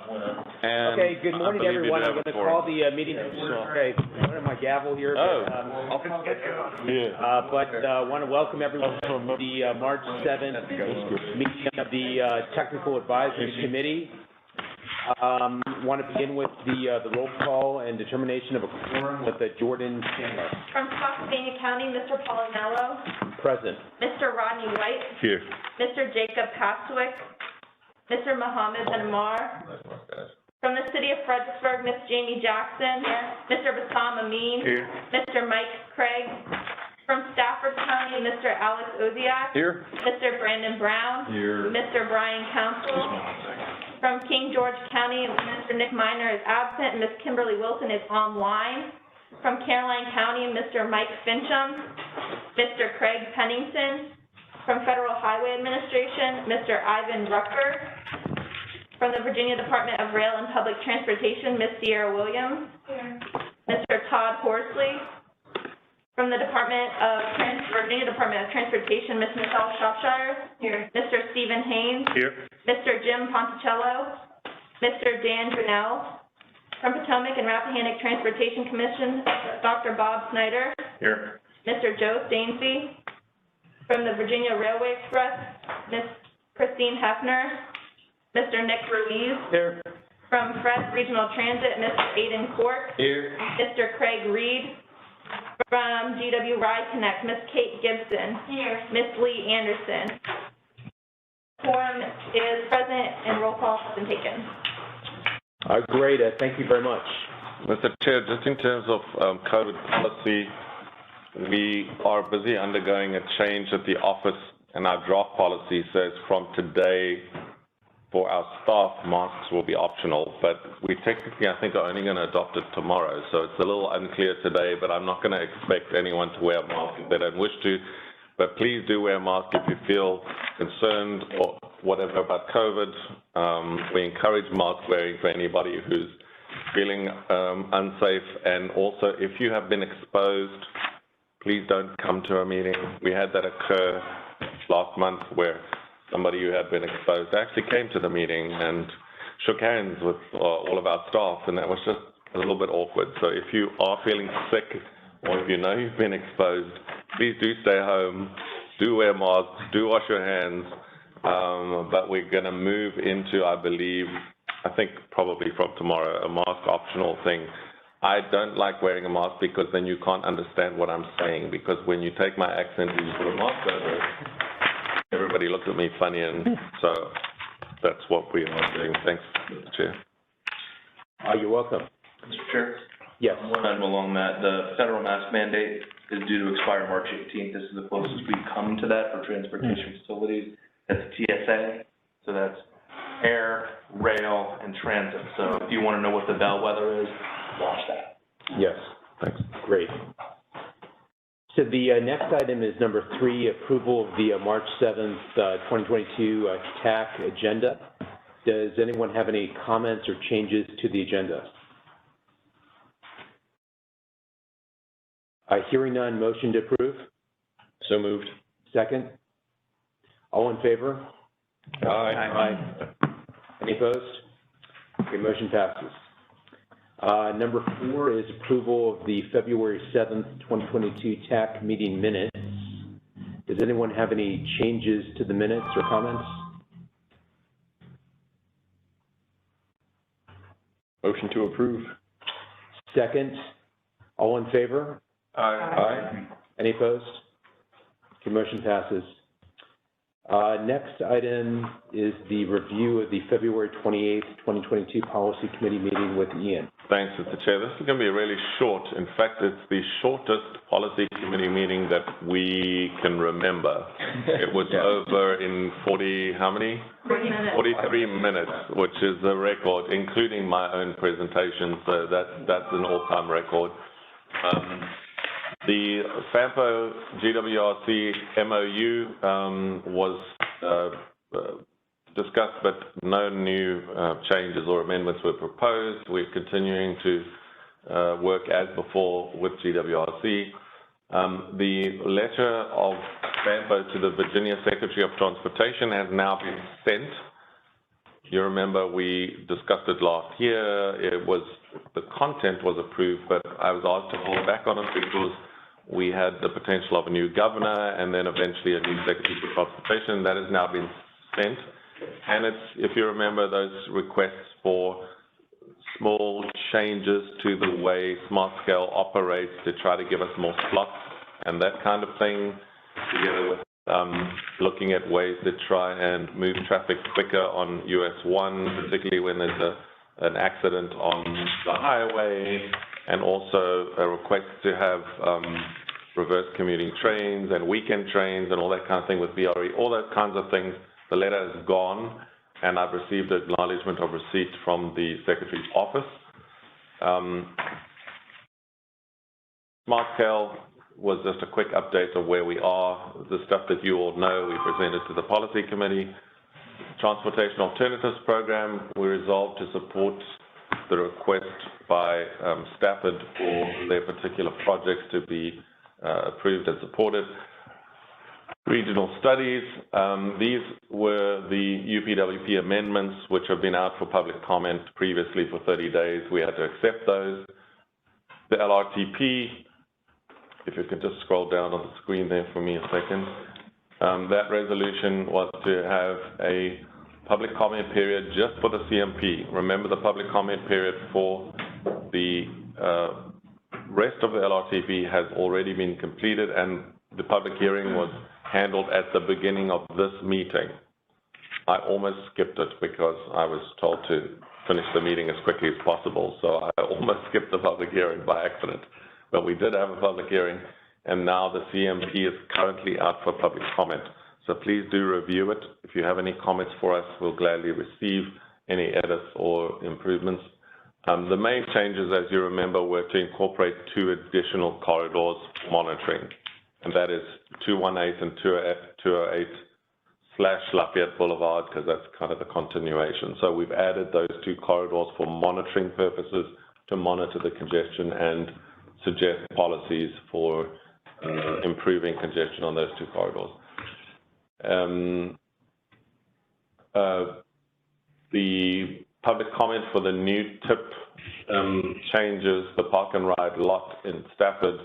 And okay, good morning, everyone. I'm going to call the meeting. Okay, I have my gavel here. Oh. But want to welcome everyone to the March 7th meeting of the Technical Advisory Committee. Want to begin with the roll call and determination of a quorum with Jordan Chandler. From Spotsylvania County, Mr. Paulinello. Present. Mr. Rodney White. Here. Mr. Jacob Paswick. Mr. Mohammed Benamar. From the city of Fredericksburg, Ms. Jamie Jackson. Mr. Bassam Amin. Here. Mr. Mike Craig. From Stafford County, Mr. Alex Oziak. Here. Mr. Brandon Brown. Here. Mr. Brian Council. From King George County, Mr. Nick Miner is absent, and Ms. Kimberly Wilson is online. From Caroline County, Mr. Mike Fincham, Mr. Craig Pennington. From Federal Highway Administration, Mr. Ivan Rucker. From the Virginia Department of Rail and Public Transportation, Ms. Sierra Williams. Mr. Todd Horsley. From the Virginia Department of Transportation, Ms. Michelle Shropshire. Here. Mr. Stephen Haynes. Here. Mr. Jim Ponticello. Mr. Dan Grinnell. From Potomac and Rappahannock Transportation Commission, Dr. Bob Snyder. Here. Mr. Joe Stainsby. From the Virginia Railway Express, Ms. Christine Hefner. Mr. Nick Ruiz. Here. From Fred Regional Transit, Mr. Aiden Cork. Here. Mr. Craig Reed. From GW Ride Connect, Ms. Kate Gibson. Here. Ms. Lee Anderson. Quorum is present and roll call has been taken. Great. Thank you very much. Mr. Chair, just in terms of COVID policy, we are busy undergoing a change at the office, and our draft policy says from today for our staff, masks will be optional, but we technically, I think, are only going to adopt it tomorrow. So it's a little unclear today, but I'm not going to expect anyone to wear a mask if they don't wish to. But please do wear a mask if you feel concerned or whatever about COVID. We encourage mask wearing for anybody who's feeling unsafe. And also, if you have been exposed, please don't come to a meeting. We had that occur last month where somebody who had been exposed actually came to the meeting and shook hands with all of our staff, and that was just a little bit awkward. So if you are feeling sick or if you know you've been exposed, please do stay home, do wear masks, do wash your hands, but we're going to move into, I believe, I think probably from tomorrow, a mask optional thing. I don't like wearing a mask because then you can't understand what I'm saying, because when you take my accent and you put a mask over it, everybody looks at me funny, and so that's what we are doing. Thanks, Mr. Chair. You're welcome. Mr. Chair? Yes. One item along that, the federal mask mandate is due to expire March 18th. This is the closest we come to that for transportation facilities. That's TSA, so that's air, rail, and transit. So if you want to know what the bellwether is, watch that. Yes. Thanks. Great. So the next item is number 3, approval of the March 7th, 2022 TAC agenda. Does anyone have any comments or changes to the agenda? Hearing none, motion to approve? So moved. Second? All in favor? Aye. Aye. Any opposed? Okay, motion passes. Number 4 is approval of the February 7th, 2022 TAC meeting minutes. Does anyone have any changes to the minutes or comments? Motion to approve. Second. All in favor? Aye. Aye. Any opposed? Okay, motion passes. Next item is the review of the February 28th, 2022 Policy Committee meeting with Ian. Thanks, Mr. Chair. This is going to be really short. In fact, it's the shortest Policy Committee meeting that we can remember. It was over in 40, how many? 40 minutes. 43 minutes, which is a record, including my own presentation. So that's an all-time record. The FAMPO GWRC MOU was discussed, but no new changes or amendments were proposed. We're continuing to work as before with GWRC. The letter of FAMPO to the Virginia Secretary of Transportation has now been sent You remember we discussed it last year. The content was approved, but I was asked to hold back on it because we had the potential of a new governor and then eventually a new secretary for transportation. That has now been sent. And if you remember, those requests for small changes to the way Smart Scale operates to try to give us more slots and that kind of thing, together with looking at ways to try and move traffic quicker on US 1, particularly when there's an accident on the highway, and also a request to have reverse commuting trains and weekend trains and all that kind of thing with BRE, all those kinds of things. The letter is gone, and I've received acknowledgement of receipt from the Secretary's office. Smart Scale was just a quick update of where we are. The stuff that you all know, we presented to the Policy Committee. Transportation Alternatives Program, we resolved to support the request by Stafford for their particular projects to be approved and supported. Regional studies, these were the UPWP amendments which have been out for public comment previously for 30 days. We had to accept those. The LRTP, if you could just scroll down on the screen there for me a second. That resolution was to have a public comment period just for the CMP. Remember, the public comment period for the rest of the LRTP has already been completed, and the public hearing was handled at the beginning of this meeting. I almost skipped it because I was told to finish the meeting as quickly as possible, so I almost skipped the public hearing by accident. But we did have a public hearing, and now the CMP is currently out for public comment. So please do review it. If you have any comments for us, we'll gladly receive any edits or improvements. The main changes, as you remember, were to incorporate 2 additional corridors for monitoring, and that is 218 and 208/Lafayette Boulevard, because that's kind of the continuation. So we've added those 2 corridors for monitoring purposes to monitor the congestion and suggest policies for improving congestion on those 2 corridors. The public comment for the new tip changes, the park and ride lot in Stafford,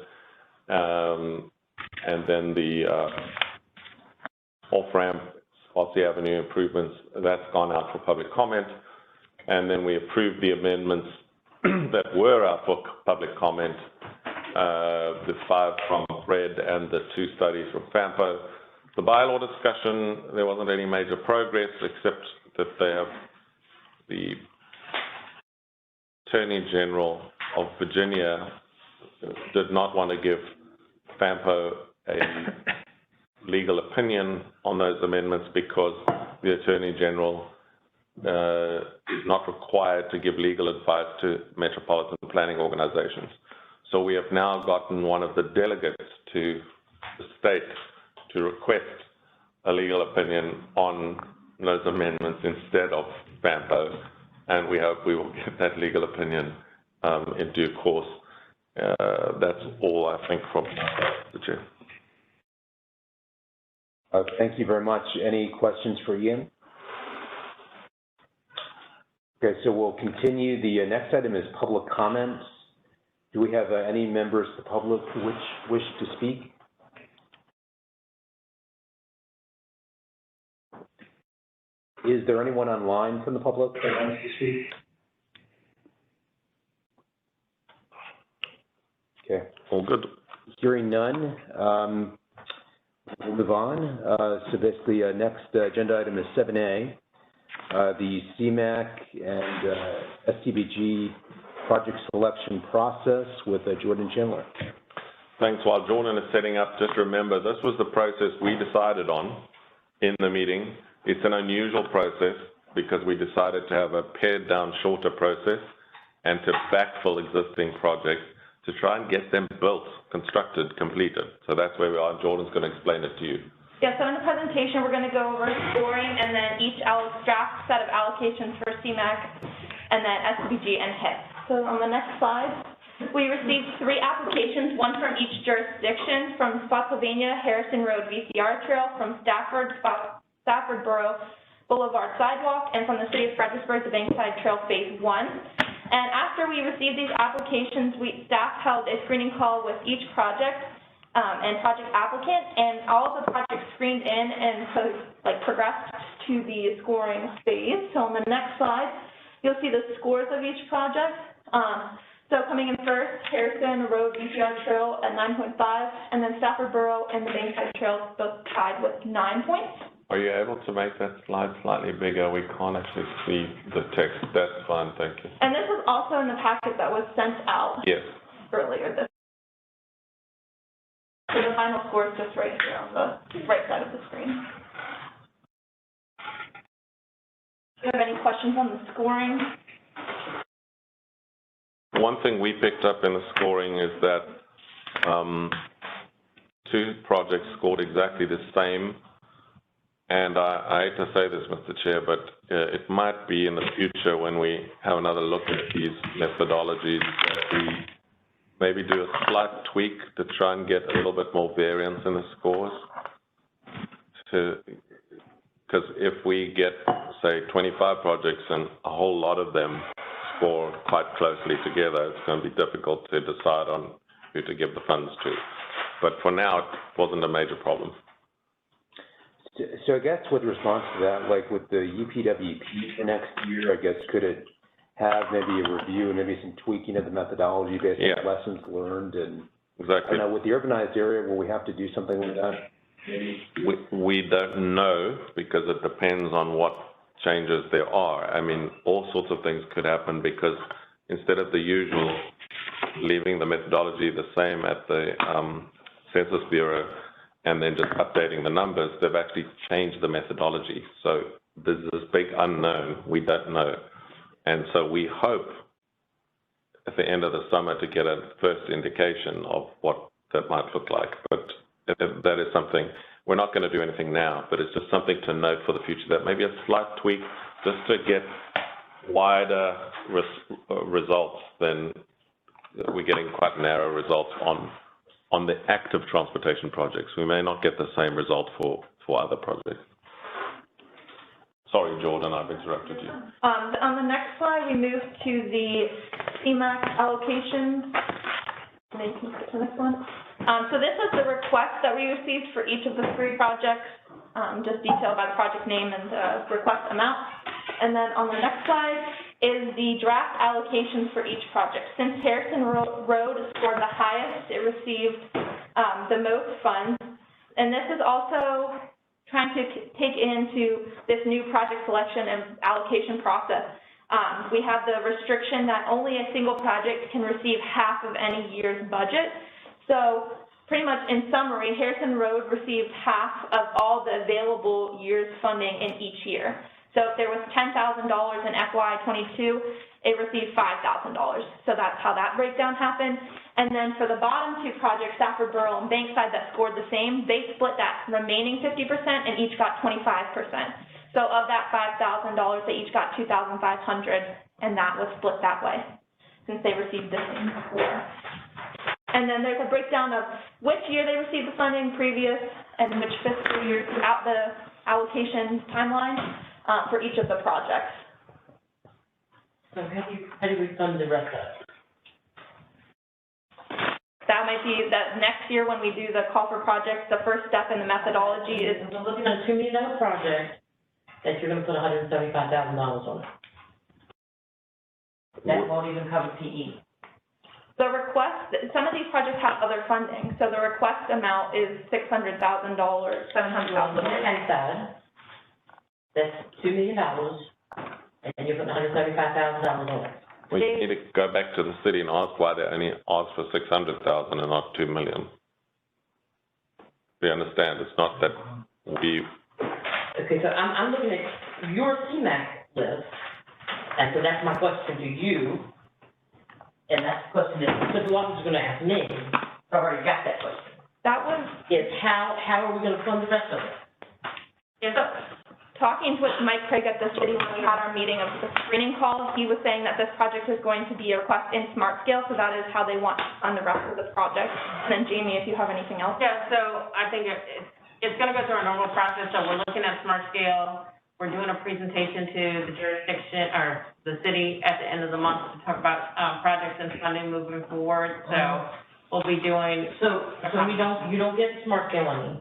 and then the off-ramp, Spotsy Avenue improvements, that's gone out for public comment. And then we approved the amendments that were out for public comment, the 5 from Fred and the 2 studies from FAMPO. The bylaw discussion, there wasn't any major progress except that they have the Attorney General of Virginia did not want to give FAMPO a legal opinion on those amendments because the Attorney General is not required to give legal advice to metropolitan planning organizations. So we have now gotten one of the delegates to the state to request a legal opinion on those amendments instead of FAMPO, and we hope we will get that legal opinion in due course. That's all I think from the Chair. Thank you very much. Any questions for Ian? Okay, so we'll continue. The next item is public comments. Do we have any members of the public who wish to speak? Is there anyone online from the public that wants to speak? Okay. All good. Hearing none, we'll move on. So basically, next agenda item is 7A, the CMAQ and STBG project selection process with Jordan Chandler. Thanks. While Jordan is setting up, just remember, this was the process we decided on in the meeting. It's an unusual process because we decided to have a pared down shorter process and to backfill existing projects to try and get them built, constructed, completed. So that's where we are. Jordan's going to explain it to you. Yeah, so in the presentation, we're going to go over scoring and then each draft set of allocations for CMAQ and then SBG and HIP. So on the next slide, we received 3 applications, one from each jurisdiction, from Spotsylvania, Harrison Road VCR Trail, from Stafford Borough Boulevard sidewalk, and from the City of Fredericksburg to Bankside Trail Phase 1. And after we received these applications, staff held a screening call with each project and project applicant, and all of the projects screened in and progressed to the scoring phase. So on the next slide, you'll see the scores of each project. So coming in first, Harrison Road BCR Trail at 9.5, and then Stafford Borough and the Bankside Trail both tied with 9 points. Are you able to make that slide slightly bigger? We can't actually see the text. That's fine, thank you. And this was also in the packet that was sent out earlier. So the final score is just right here on the right side of the screen. Do you have any questions on the scoring? One thing we picked up in the scoring is that 2 projects scored exactly the same. And I hate to say this, Mr. Chair, but it might be in the future when we have another look at these methodologies that we maybe do a slight tweak to try and get a little bit more variance in the scores. Because if we get, say, 25 projects and a whole lot of them score quite closely together, it's going to be difficult to decide on who to give the funds to. But for now, it wasn't a major problem. So I guess with response to that, like with the UPWP for next year, I guess could it have maybe a review and maybe some tweaking of the methodology based on lessons learned? And exactly. I know with the urbanized area, will we have to do something like that? We don't know, because it depends on what changes there are. I mean, all sorts of things could happen, because instead of the usual leaving the methodology the same at the Census Bureau and then just updating the numbers, they've actually changed the methodology. So there's this big unknown. We don't know. And so we hope at the end of the summer to get a first indication of what that might look like. But that is something, we're not going to do anything now, but it's just something to note for the future, that maybe a slight tweak just to get wider results than we're getting quite narrow results on the active transportation projects. We may not get the same result for other projects. Sorry, Jordan, I've interrupted you. On the next slide, we move to the CMAQ allocations. And then you can skip to the next one. So this is the request that we received for each of the 3 projects, just detailed by the project name and the request amount. And then on the next slide is the draft allocations for each project. Since Harrison Road scored the highest, it received the most funds. And this is also trying to take into this new project selection and allocation process. We have the restriction that only a single project can receive half of any year's budget. So pretty much in summary, Harrison Road received half of all the available year's funding in each year. So if there was $10,000 in FY22, it received $5,000. So that's how that breakdown happened. And then for the bottom 2 projects, Stafford Borough and Bankside, that scored the same, they split that remaining 50% and each got 25%. So of that $5,000, they each got $2,500, and that was split that way, since they received the same score. And then there's a breakdown of which year they received the funding previous and which fiscal year throughout the allocation timeline for each of the projects. So how do we fund the rest of it? That might be that next year when we do the call for projects, the first step in the methodology is... We're looking at a $2 million project that you're going to put $175,000 on it. That won't even cover PE. The request, some of these projects have other funding, so the request amount is $600,000, $700,000. Inside, that's $2 million, and you're putting $175,000 on it. We need to go back to the city and ask why they only asked for $600,000 and not $2 million. We understand it's not that we... Okay, so I'm looking at your CMAQ list, and so that's my question to you. And that's the question that Mr. Walker's going to ask me. So I've already got that question. That was... Is how are we going to fund the rest of it? Yeah. So, talking with Mike Craig at the city when we had our meeting of the screening call, he was saying that this project is going to be a request in smart scale, so that is how they want to fund the rest of the project. And then Jamie, if you have anything else. Yeah, so I think it's going to go through our normal process. So we're looking at smart scale. we're doing a presentation to the jurisdiction, or the city at the end of the month to talk about, projects and funding moving forward, so we'll be doing. So you don't get smart money.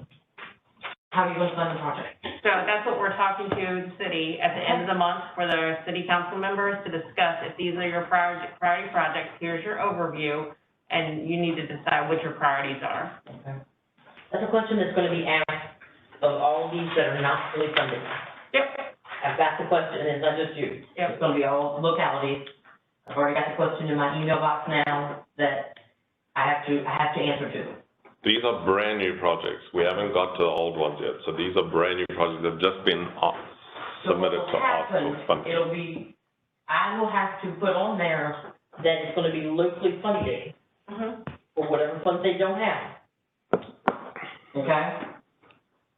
How are you gonna fund the project? So that's what we're talking to the city at the end of the month for the city council members to discuss. If these are your priority projects, here's your overview, and you need to decide what your priorities are. Okay. That's a question that's gonna be asked of all these that are not fully funded. Yep. I've got the question, and it's not just you. Yep. It's gonna be all localities. I've already got the question in my email box now that I have to answer to. These are brand-new projects. We haven't got to the old ones yet, so these are brand-new projects that have just been submitted to us for funding. It'll be, I will have to put on there that it's gonna be locally funded for whatever funds they don't have. Okay?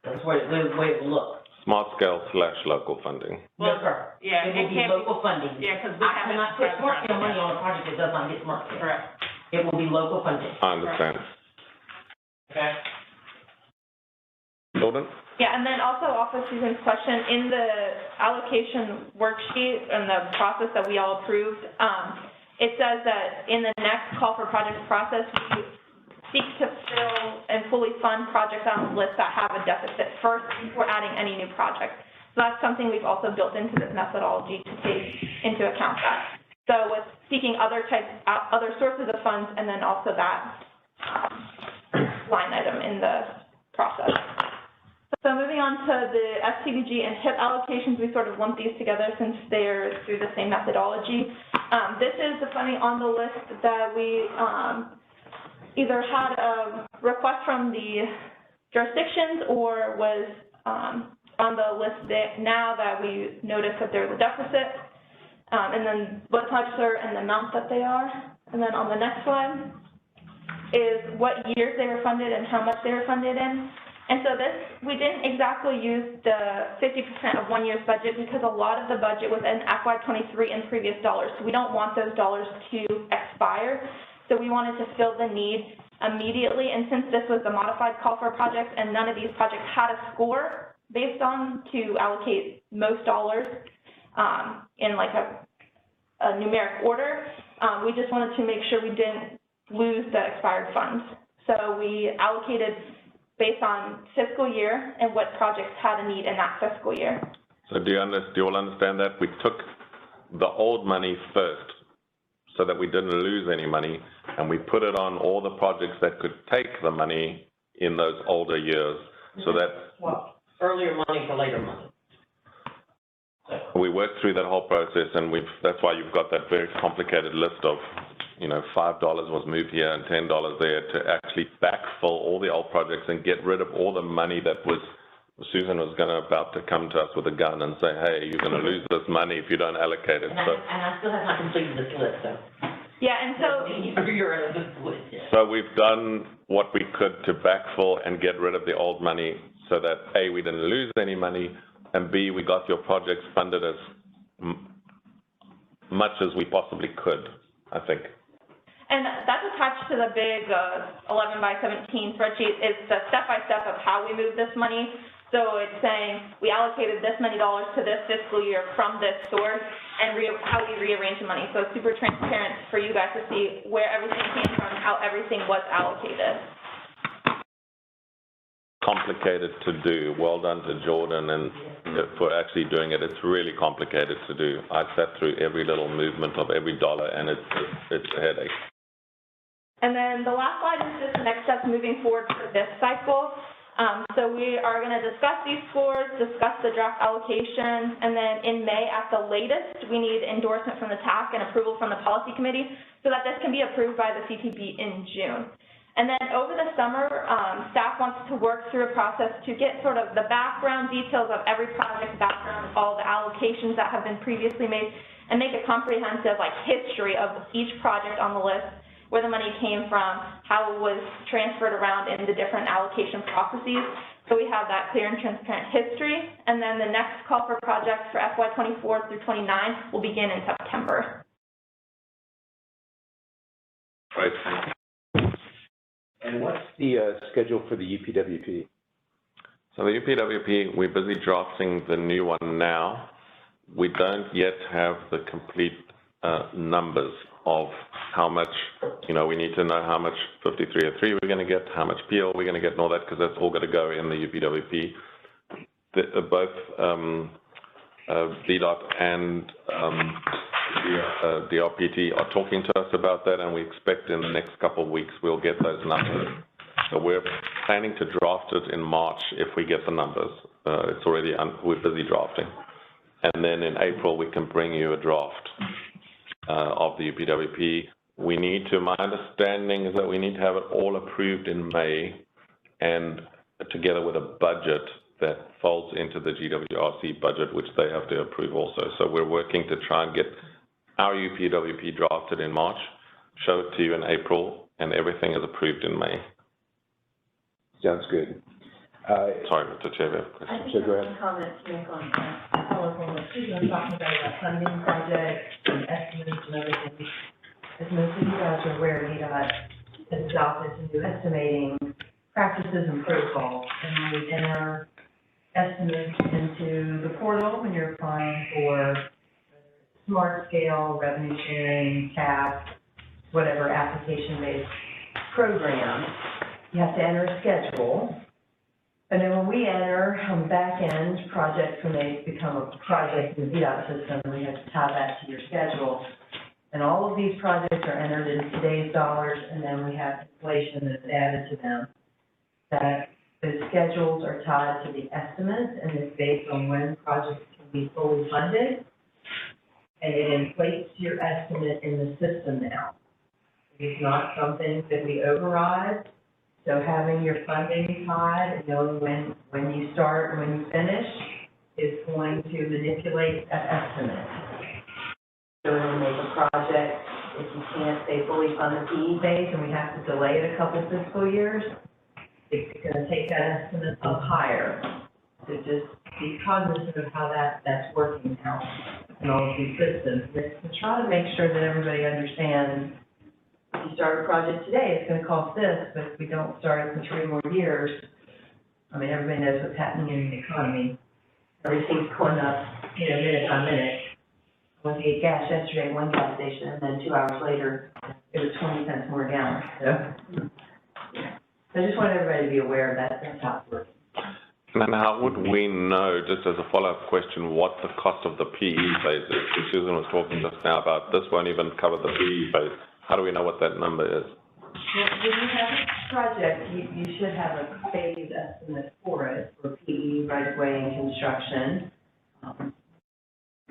That's the way it will look. Smart scale / local funding. Yes, sir. Yeah, It will be local funding. Yeah, because we I haven't. cannot put smart scale money on a project that does not get smart scale. Correct. It will be local funding. I understand. Okay? Jordan? Yeah, and then also off of Susan's question, in the allocation worksheet and the process that we all approved, it says that in the next call for projects process, we seek to fill and fully fund projects on the list that have a deficit first before adding any new projects. So that's something we've also built into this methodology to take into account that. So with seeking other sources of funds, and then also that line item in the process. So moving on to the STBG and HIP allocations, we sort of lump these together since they're through the same methodology. This is the funding on the list that we either had a request from the jurisdictions or was on the list now that we noticed that there's a deficit, and then what projects are and the amount that they are. And then on the next slide is what years they were funded and how much they were funded in. And so this, we didn't exactly use the 50% of 1 year's budget because a lot of the budget was in FY23 and previous dollars. So we don't want those dollars to expire. So we wanted to fill the need immediately. And since this was a modified call for projects and none of these projects had a score based on to allocate most dollars in like a numeric order, we just wanted to make sure we didn't lose the expired funds. So we allocated based on fiscal year and what projects had a need in that fiscal year. So do you all understand that? We took the old money first so that we didn't lose any money, and we put it on all the projects that could take the money in those older years, so that... Well, earlier money for later money. We worked through that whole process, and that's why you've got that very complicated list of, you know, $5 was moved here and $10 there to actually backfill all the old projects and get rid of all the money that was, Susan was about to come to us with a gun and say, hey, you're going to lose this money if you don't allocate it. And I still have not completed this list, so. Yeah, and so... You're in this list, yeah. So we've done what we could to backfill and get rid of the old money so that, A, we didn't lose any money, and B, we got your projects funded as much as we possibly could, I think. And that's attached to the big 11 by 17 spreadsheet is the step-by-step of how we move this money. So it's saying we allocated this many dollars to this fiscal year from this source and how we rearrange the money. So it's super transparent for you guys to see where everything came from, how everything was allocated. Complicated to do. Well done to Jordan and for actually doing it. It's really complicated to do. I sat through every little movement of every dollar, and it's a headache. And then the last slide is just the next steps moving forward for this cycle. So we are going to discuss these scores, discuss the draft allocation, and then in May at the latest, we need endorsement from the TAC and approval from the policy committee so that this can be approved by the CTB in June. And then over the summer, staff wants to work through a process to get sort of the background details of every project background, all the allocations that have been previously made, and make a comprehensive history of each project on the list, where the money came from, how it was transferred around in the different allocation processes. So we have that clear and transparent history. And then the next call for projects for FY24 through 29 will begin in September. Right. And what's the schedule for the UPWP? So the UPWP, we're busy drafting the new one now. We don't yet have the complete numbers of how much, we need to know how much 5303 we're going to get, how much PL we're going to get, and all that, because that's all going to go in the UPWP. Both VDOT and DRPT are talking to us about that, and we expect in the next couple of weeks we'll get those numbers. So we're planning to draft it in March if we get the numbers. It's already, we're busy drafting. And then in April, we can bring you a draft of the UPWP. We need to, my understanding is that we need to have it all approved in May, and together with a budget that folds into the GWRC budget, which they have to approve also. So we're working to try and get our UPWP drafted in March, show it to you in April, and everything is approved in May. Sounds good. Sorry, Mr. Chair, we have a question. So go ahead. Comment to make on what Susan was talking about funding projects and estimates and everything. As most of you guys are aware, VDOT has adopted some new estimating practices and protocols. And when we enter estimates into the portal when you're applying for smart scale, revenue sharing, TAC, whatever application-based program, you have to enter a schedule. And then when we enter on the back end, projects, when they become a project in the VDOT system, we have to tie that to your schedule. And all of these projects are entered in today's dollars, and then we have inflation that's added to them. That the schedules are tied to the estimates, and it's based on when projects can be fully funded. And it inflates your estimate in the system now. It's not something that we override. So having your funding tied and knowing when you start and when you finish is going to manipulate that estimate. So when we make a project, if you can't stay fully fund the PE phase and we have to delay it a couple fiscal years, it's going to take that estimate up higher. So just be cognizant of how that's working now in all of these systems. To try to make sure that everybody understands, if you start a project today, it's going to cost this, but if we don't start it in 3 more years, I mean, everybody knows what's happening in the economy. Everything's going up, minute by minute. I went to get gas yesterday at one gas station, and then 2 hours later, it was 20 cents more a gallon. So I just want everybody to be aware of that. That's how it works. And how would we know, just as a follow-up question, what the cost of the PE phase is? Susan was talking just now about this won't even cover the PE phase. How do we know what that number is? Well, when you have a project, you should have a phase estimate for it, for PE, right-of-way, and construction,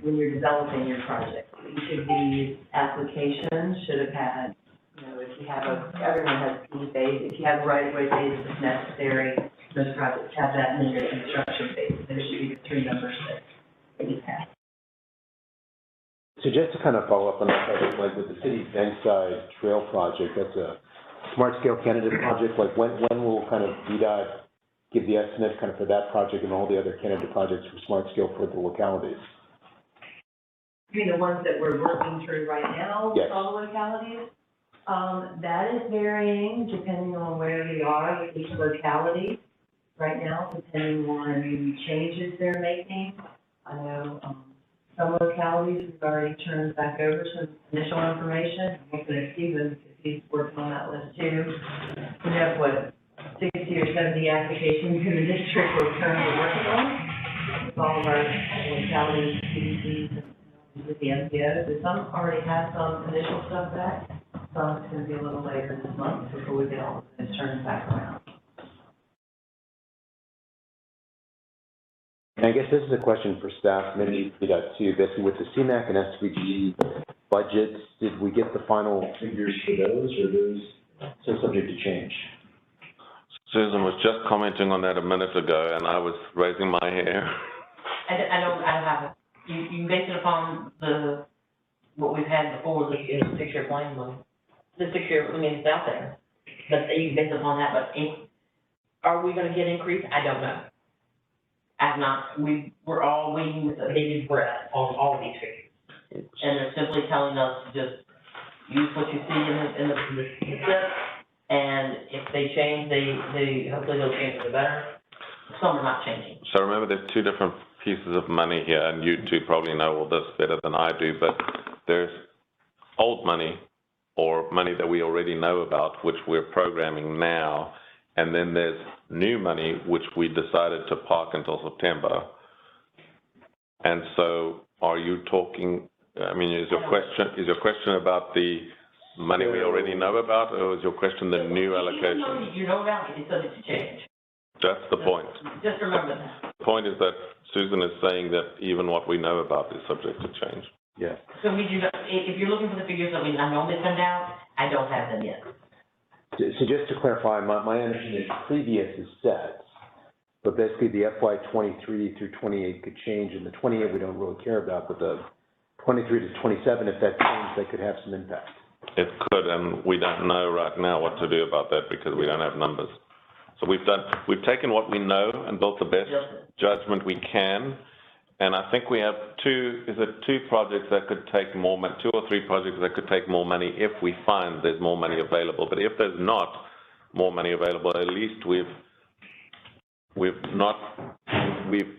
when you're developing your project. Each of these applications should have had, if you have everyone has PE phase. If you have a right-of-way phase that's necessary, those projects have that, and then your construction phase. There should be the 3 numbers that you have. So just to kind of follow up on that, like with the city's Bankside Trail project, that's a smart scale candidate project. Like when will kind of VDOT give the estimate kind of for that project and all the other candidate projects for smart scale for the localities? You mean the ones that we're working through right now with all the localities? That is varying depending on where we are with each locality right now, depending on changes they're making. I know some localities we've already turned back over some initial information. I'm looking at Stephen if he's working on that list too. We have 60 or 70 applications in the district we're currently working on with all of our localities, CDCs, and with the MPOs. So some already have some initial stuff back. Some it's going to be a little later this month before we get all of this turned back around. And I guess this is a question for staff, maybe VDOT too. Basically, with the CMAQ and SVG budgets, did we get the final figures for those, or are those still subject to change? Susan was just commenting on that a minute ago, and I was raising my hair. I don't have it. You base it upon what we've had before, the 6-year plan money. The 6-year, it's out there. But you base it upon that, but are we gonna get increase? I don't know. We're all waiting with a bated breath on all of these figures. And they're simply telling us to just use what you see in the slip, and if they change, hopefully they'll change for the better. some are not changing. So remember, there's two different pieces of money here, and you two probably know all this better than I do, but there's old money, or money that we already know about, which we're programming now, and then there's new money, which we decided to park until September. And so are you talking, I mean, is your question about the money we already know about, or is your question the new allocation? You know about it, it's subject to change. That's the point. Just remember that. The point is that Susan is saying that even what we know about is subject to change. Yeah. So if you're looking for the figures that I normally send out, I don't have them yet. So just to clarify, my understanding is previous is set, but basically the FY 23 through 28 could change, and the 28 we don't really care about, but the 23 to 27, if that changed, that could have some impact. It could, and we don't know right now what to do about that because we don't have numbers. So we've taken what we know and built the best judgment we can, and I think we have two projects that could take more money, 2 or 3 projects that could take more money if we find there's more money available. But if there's not more money available, at least we've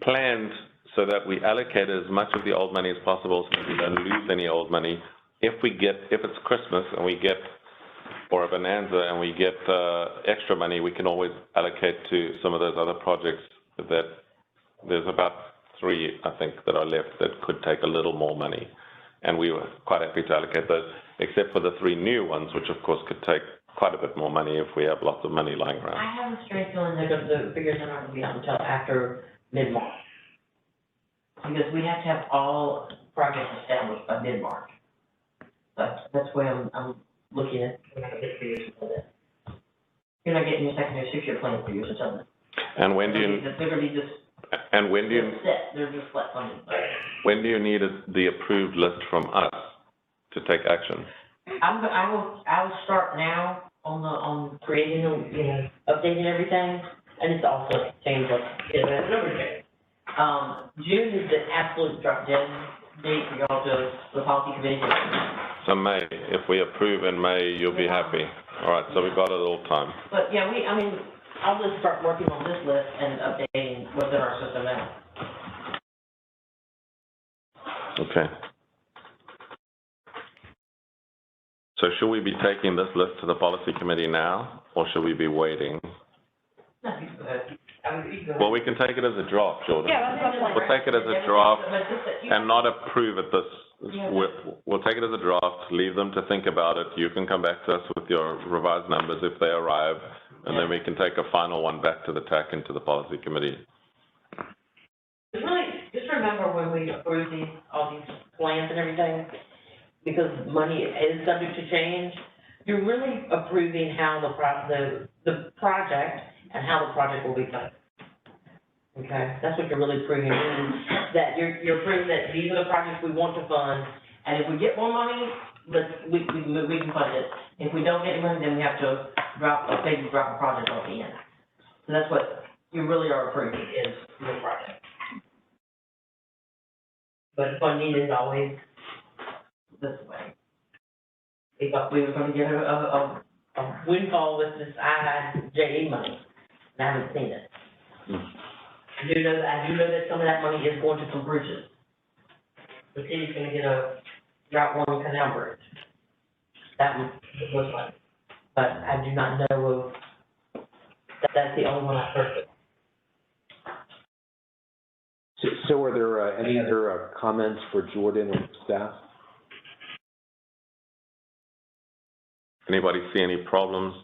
planned so that we allocate as much of the old money as possible so that we don't lose any old money. If it's Christmas and we get, or a bonanza and we get extra money, we can always allocate to some of those other projects that there's about 3, I think, that are left that could take a little more money. And we were quite happy to allocate those, except for the 3 new ones, which of course could take quite a bit more money if we have lots of money lying around. I have a strange feeling that the figures are not going to be out until after mid-March. Because we have to have all projects established by mid-March. But that's why I'm looking at the figures until then. You're not getting your secondary 6-year plan figures until then. And when do you? They're going to be just. And when do you? Set. They're just flat funded. When do you need the approved list from us to take action? I will start now on creating, updating everything, and it's also changed number change. June is the absolute drop dead date for y'all to the policy committee. So May, if we approve in May, you'll be happy. All right, so we've got it all time. But yeah, I'll just start working on this list and updating what's in our system now. Okay. So should we be taking this list to the policy committee now, or should we be waiting? No, you can go ahead. You go ahead. Well, we can take it as a draft, Jordan. Yeah, that's fine. We'll take it as a draft and not approve it this. We'll take it as a draft, leave them to think about it. You can come back to us with your revised numbers if they arrive, and then we can take a final one back to the TAC and to the policy committee. Just remember when we approve all these plans and everything, because money is subject to change, you're really approving how the project and how the project will be funded. Okay, that's what you're really approving, that you're approving that these are the projects we want to fund, and if we get more money, we can fund it. If we don't get money, then we have to drop a project off the end. So that's what you really are approving is the project. But funding is always this way. We thought we were gonna get a windfall with this IIJA money, and I haven't seen it. I do know that some of that money is going to some bridges. The city's gonna get a Route 1 canal bridge. That looks like, but I do not know of, that's the only one I've heard of. So are there any other comments for Jordan or staff? Anybody see any problems?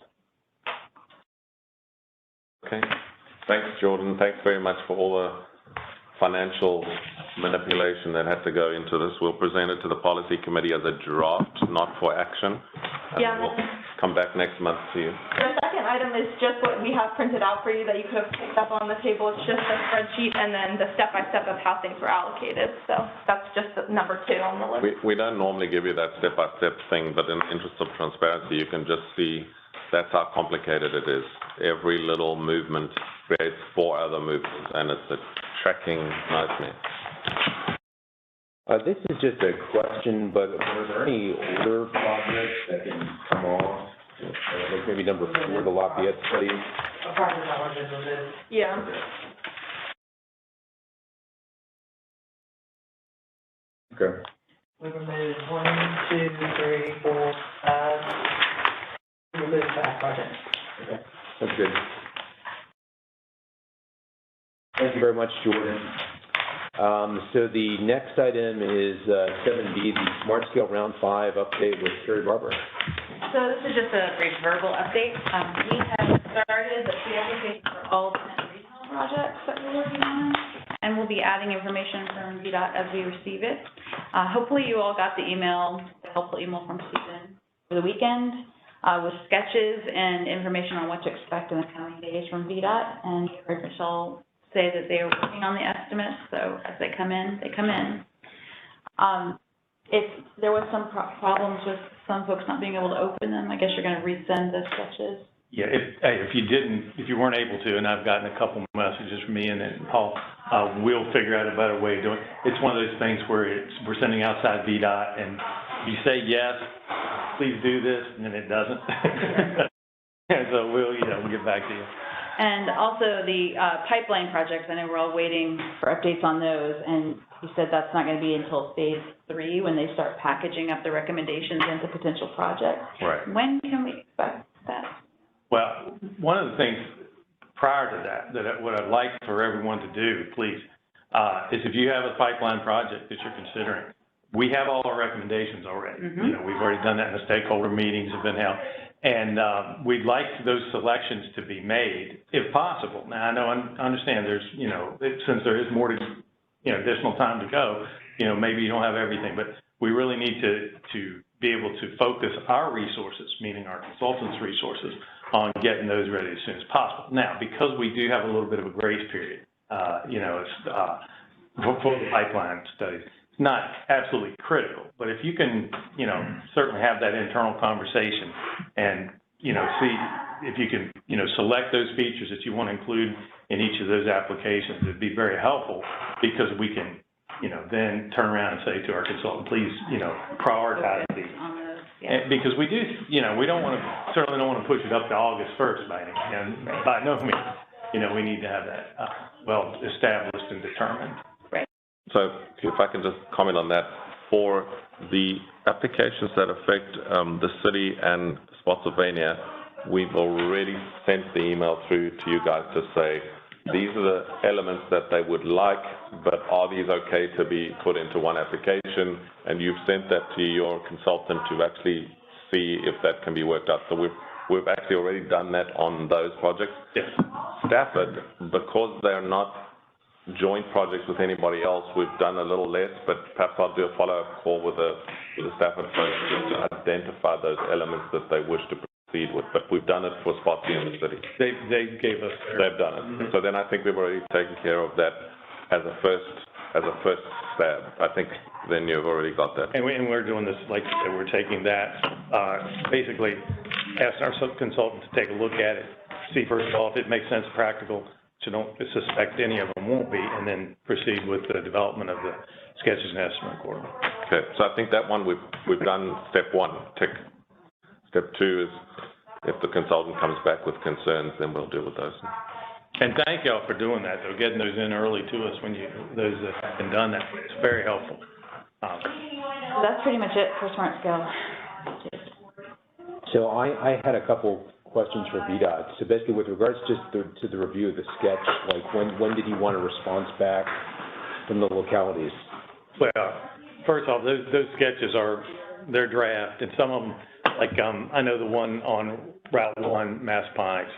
Okay. Thanks, Jordan. Thanks very much for all the financial manipulation that had to go into this. We'll present it to the policy committee as a draft, not for action. And Yeah. we'll come back next month to you. The second item is just what we have printed out for you that you could have picked up on the table. It's just a spreadsheet and then the step-by-step of how things were allocated. So that's just number 2 on the list. We don't normally give you that step-by-step thing, but in the interest of transparency, you can just see that's how complicated it is. Every little movement creates 4 other movements, and it's a tracking nightmare. This is just a question, but are there any older projects that can come off? Like maybe number 4, the Lafayette study? Yeah. Okay. We removed 1, 2, 3, 4, 5. We removed 5 projects. Okay, that's good. Thank you very much, Jordan. So the next item is 7B, the Smart Scale Round 5 update with Terry Barber. So this is just a brief verbal update. We have started the pre-application for all 10 retail projects that we're working on, and we'll be adding information from VDOT as we receive it. Hopefully you all got the email, the helpful email from Stephen over the weekend with sketches and information on what to expect in the coming days from VDOT, and you heard Michelle say that they are working on the estimates, so as they come in, they come in. If there was some problems with some folks not being able to open them, I guess you're going to resend the sketches. Yeah, if you weren't able to, and I've gotten a couple messages from Ian and Paul, we'll figure out a better way of doing it. It's one of those things where we're sending outside VDOT, and you say yes, please do this, and then it doesn't. And so we'll get back to you. And also the pipeline projects, I know we're all waiting for updates on those, and he said that's not going to be until phase 3 when they start packaging up the recommendations into potential projects. Right. When can we expect that? Well, one of the things prior to that what I'd like for everyone to do, please, is if you have a pipeline project that you're considering, we have all our recommendations already. Mm-hmm. We've already done that in the stakeholder meetings have been held. And we'd like those selections to be made, if possible. Now, I understand there's, since there is more to, additional time to go, maybe you don't have everything, but we really need to be able to focus our resources, meaning our consultants' resources, on getting those ready as soon as possible. Now, because we do have a little bit of a grace period, it's for the pipeline studies, it's not absolutely critical, but if you can, certainly have that internal conversation and, see if you can, select those features that you want to include in each of those applications, it'd be very helpful because we can, then turn around and say to our consultant, please, prioritize these. Yeah. Because we do, we certainly don't want to push it up to August 1st by no means. We need to have that well established and determined. So if I can just comment on that, for the applications that affect the city and Spotsylvania, we've already sent the email through to you guys to say, these are the elements that they would like, but are these okay to be put into one application? And you've sent that to your consultant to actually see if that can be worked out. So we've actually already done that on those projects. Yes. Stafford, because they're not joint projects with anybody else, we've done a little less, but perhaps I'll do a follow-up call with the Stafford folks just to identify those elements that they wish to proceed with. But we've done it for Spotsy in the city. They gave us. They've done it. Mm-hmm. So then I think we've already taken care of that as a first stab. I think then you've already got that. And we're doing this, like I said, we're taking that, basically ask our consultant to take a look at it, see first of all if it makes sense, practical, so don't suspect any of them won't be, and then proceed with the development of the sketches and estimate accordingly. Okay, so I think that one we've done step 1, tick. Step 2 is if the consultant comes back with concerns, then we'll deal with those. And thank y'all for doing that, though, getting those in early to us when those that have been done that way. It's very helpful. So that's pretty much it for Smart Scale. So I had a couple questions for VDOT. So basically, with regards to the review of the sketch, like when did you want a response back from the localities? Well, first off, those sketches they're draft, and some of them, like I know the one on Route 1, Mass Pines,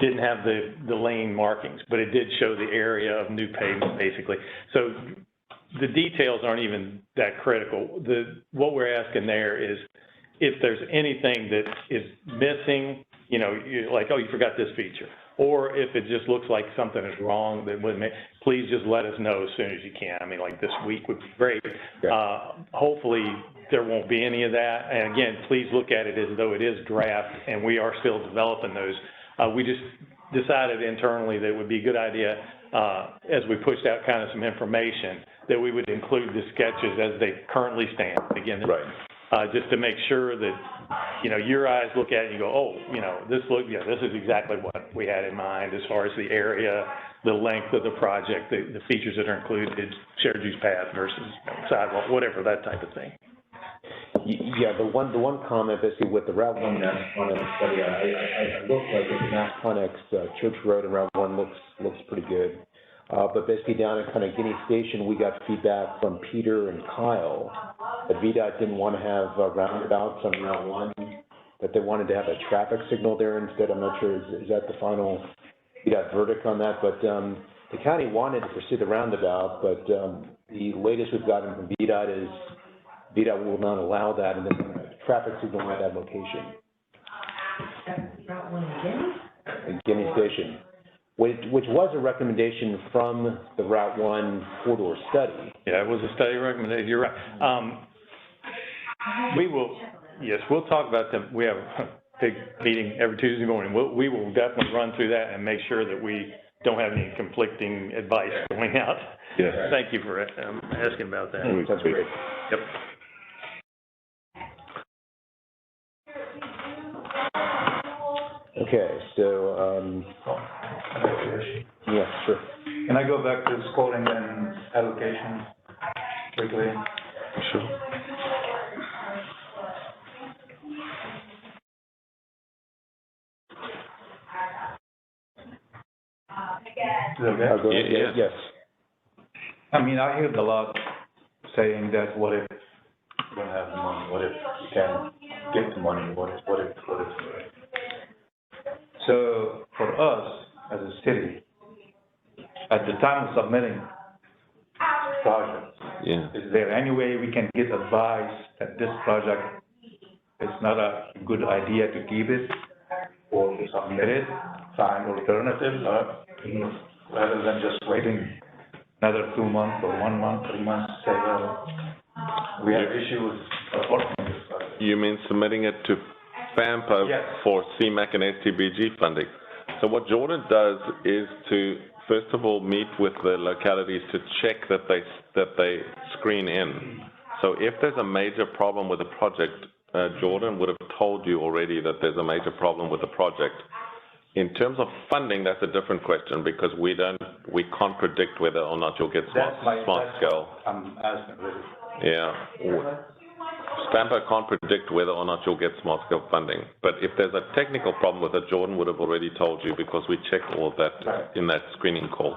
didn't have the lane markings, but it did show the area of new pavement, basically. So the details aren't even that critical. What we're asking there is if there's anything that is missing, you're like, oh, you forgot this feature. Or if it just looks like something is wrong, that wouldn't make, please just let us know as soon as you can. I mean, like this week would be great. Hopefully there won't be any of that. And again, please look at it as though it is draft and we are still developing those. We just decided internally that it would be a good idea as we pushed out kind of some information that we would include the sketches as they currently stand. Again, right. just to make sure that, you know, your eyes look at it and you go, oh, you know, this is exactly what we had in mind as far as the area, the length of the project, the features that are included, shared use path versus sidewalk, whatever, that type of thing. Yeah, the one comment basically with the Route 1 Mass study, I looked like the Mass Church Road and Route 1 looks pretty good. But basically down at kind of Guinea Station, we got feedback from Peter and Kyle that VDOT didn't want to have roundabouts on Route 1, that they wanted to have a traffic signal there instead. I'm not sure, is that the final VDOT verdict on that? But the county wanted to pursue the roundabout, but the latest we've gotten from VDOT is VDOT will not allow that, and then a traffic signal at that location. Route 1 in Guinea? Guinea Station. Which was a recommendation from the Route 1 corridor study. Yeah, it was a study recommendation, you're right. We'll talk about them. We have a big meeting every Tuesday morning. We will definitely run through that and make sure that we don't have any conflicting advice going out. Yes. Thank you for asking about that. That's great. Yep. Okay, so, yeah, sure. Can I go back to scoring and allocation quickly? Sure. Is it okay? Go ahead. Yes. I mean, I hear a lot saying that what if you don't have the money, what if you can't get the money, what if. So for us as a city, at the time of submitting projects, is there any way we can get advice that this project is not a good idea to keep it or to submit it, find alternatives, rather than just waiting another 2 months or 1 month, 3 months to say, well, we have issues supporting this project? You mean submitting it to FAMPA Yes. for CMAQ and STBG funding? So what Jordan does is to, first of all, meet with the localities to check that they screen in. So if there's a major problem with the project, Jordan would have told you already that there's a major problem with the project. In terms of funding, that's a different question because we can't predict whether or not you'll get smart scale. I'm asking really. Yeah. FAMPA can't predict whether or not you'll get smart scale funding. But if there's a technical problem with it, Jordan would have already told you because we checked all of that in that screening call.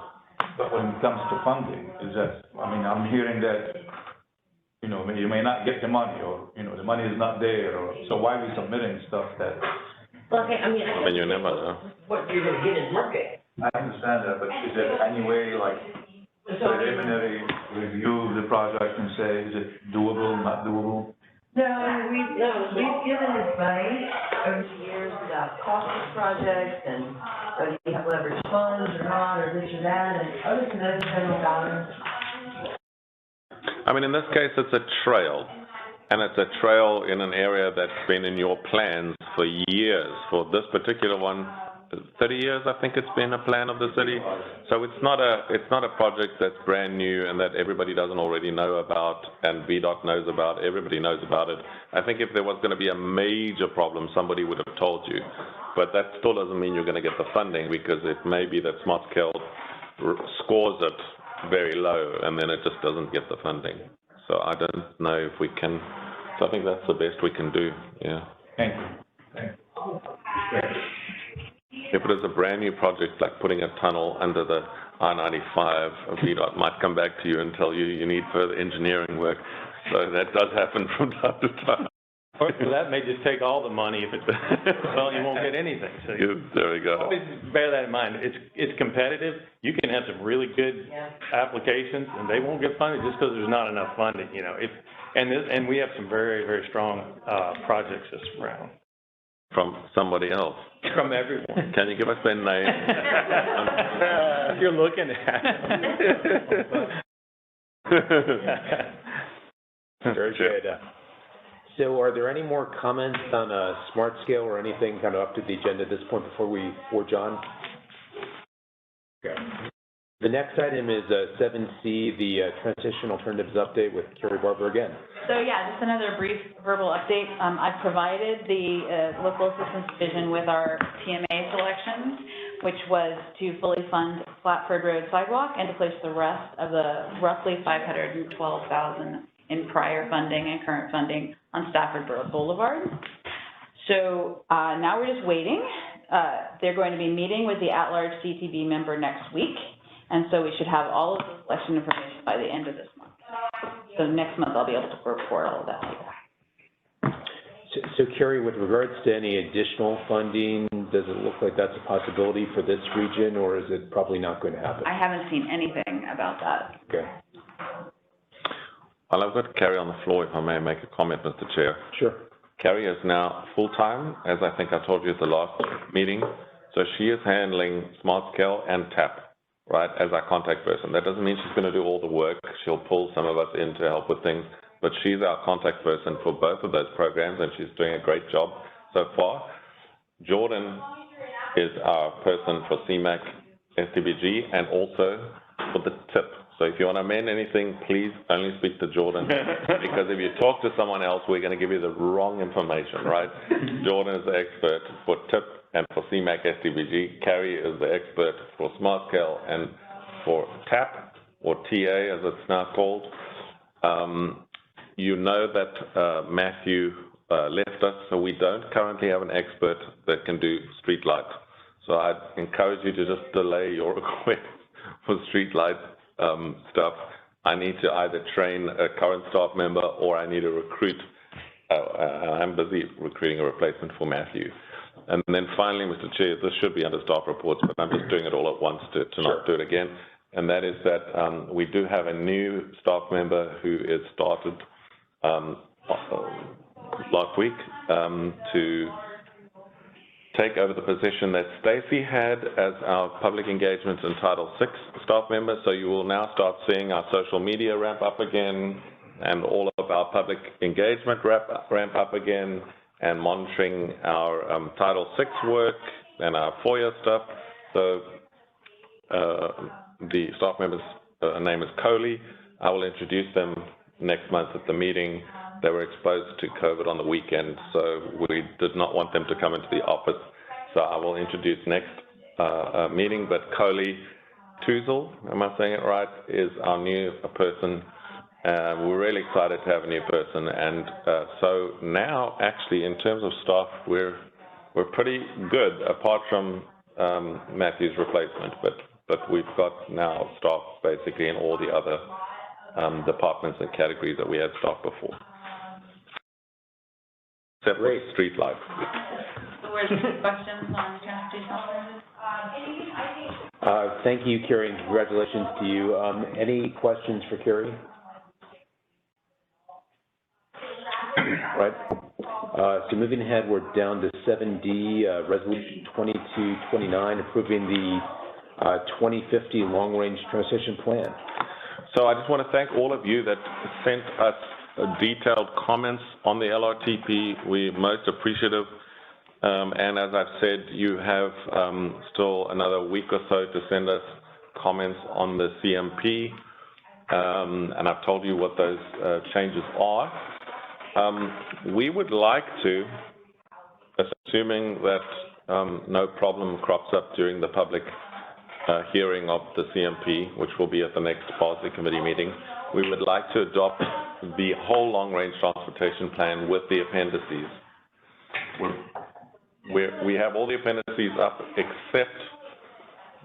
But when it comes to funding, I'm hearing that, you may not get the money or, the money is not there, or, so why are we submitting stuff that? Well, okay, I mean, you never know. What you're gonna get is market. I understand that, but is there any way, like, preliminary review of the project and say, is it doable, not doable? No, we've given advice over the years about cost of projects and whether you have leverage funds or not, or this or that, and other than those general dollars. I mean, in this case, it's a trail. And it's a trail in an area that's been in your plans for years. For this particular one, 30 years, I think it's been a plan of the city. So it's not a project that's brand new and that everybody doesn't already know about and VDOT knows about. Everybody knows about it. I think if there was going to be a major problem, somebody would have told you. But that still doesn't mean you're going to get the funding because it may be that Smart Scale scores it very low and then it just doesn't get the funding. So I don't know if we can, so I think that's the best we can do, yeah. Thank you. If it is a brand new project, like putting a tunnel under the I-95, VDOT might come back to you and tell you you need further engineering work. So that does happen from time to time. Or that may just take all the money if it's, well, you won't get anything. So there we go. Always bear that in mind. It's competitive. You can have some really good applications, and they won't get funded just because there's not enough funding. And we have some very, very strong projects this round. From somebody else. From everyone. Can you give us their name? You're looking at. Very good. So are there any more comments on Smart Scale or anything kind of up to the agenda at this point before John? Okay. The next item is 7C, the Transition Alternatives Update with Carrie Barber again. So yeah, just another brief verbal update. I've provided the local assistance division with our TMA selections, which was to fully fund Flatford Road sidewalk and to place the rest of the roughly $512,000 in prior funding and current funding on Stafford Boulevard. So now we're just waiting. They're going to be meeting with the at-large CTV member next week, and so we should have all of the selection information by the end of this month. So next month I'll be able to report all of that to you. So Carrie, with regards to any additional funding, does it look like that's a possibility for this region, or is it probably not going to happen? I haven't seen anything about that. Okay. Well, I've got Carrie on the floor, if I may make a comment, Mr. Chair. Sure. Carrie is now full-time, as I think I told you at the last meeting. So she is handling Smart Scale and TAP, right, as our contact person. That doesn't mean she's going to do all the work. She'll pull some of us in to help with things, but she's our contact person for both of those programs, and she's doing a great job so far. Jordan is our person for CMAQ, STBG, and also for the TIP. So if you want to amend anything, please only speak to Jordan, because if you talk to someone else, we're going to give you the wrong information, right? Jordan is the expert for TIP and for CMAQ, STBG. Carrie is the expert for Smart Scale and for TAP, or TA as it's now called. You know that Matthew left us, so we don't currently have an expert that can do street light. So I'd encourage you to just delay your request for street light stuff. I need to either train a current staff member, or I need to recruit. I'm busy recruiting a replacement for Matthew. And then finally, Mr. Chair, this should be under staff reports, but I'm just doing it all at once to not do it again. And that is that we do have a new staff member who is started last week to take over the position that Stacy had as our public engagement and Title VI staff member. So you will now start seeing our social media ramp up again, and all of our public engagement ramp up again, and monitoring our Title VI work and our FOIA stuff. So the staff member's name is Coley. I will introduce them next month at the meeting. They were exposed to COVID on the weekend, so we did not want them to come into the office. So I will introduce next meeting, but Coley Tuzel, am I saying it right, is our new person. We're really excited to have a new person, and so now, actually, in terms of staff, we're pretty good, apart from Matthew's replacement, but we've got now staff basically in all the other departments and categories that we had staff before. Except for street lights. So where's the questions on transportation alternatives? Thank you, Carrie, and congratulations to you. Any questions for Carrie? Right. So moving ahead, we're down to 7D, Resolution 2229, approving the 2050 Long-Range Transition Plan. So I just want to thank all of you that sent us detailed comments on the LRTP. We're most appreciative. And as I've said, you have still another week or so to send us comments on the CMP. And I've told you what those changes are. We would like to, assuming that no problem crops up during the public hearing of the CMP, which will be at the next policy committee meeting, we would like to adopt the whole long-range transportation plan with the appendices. We have all the appendices up except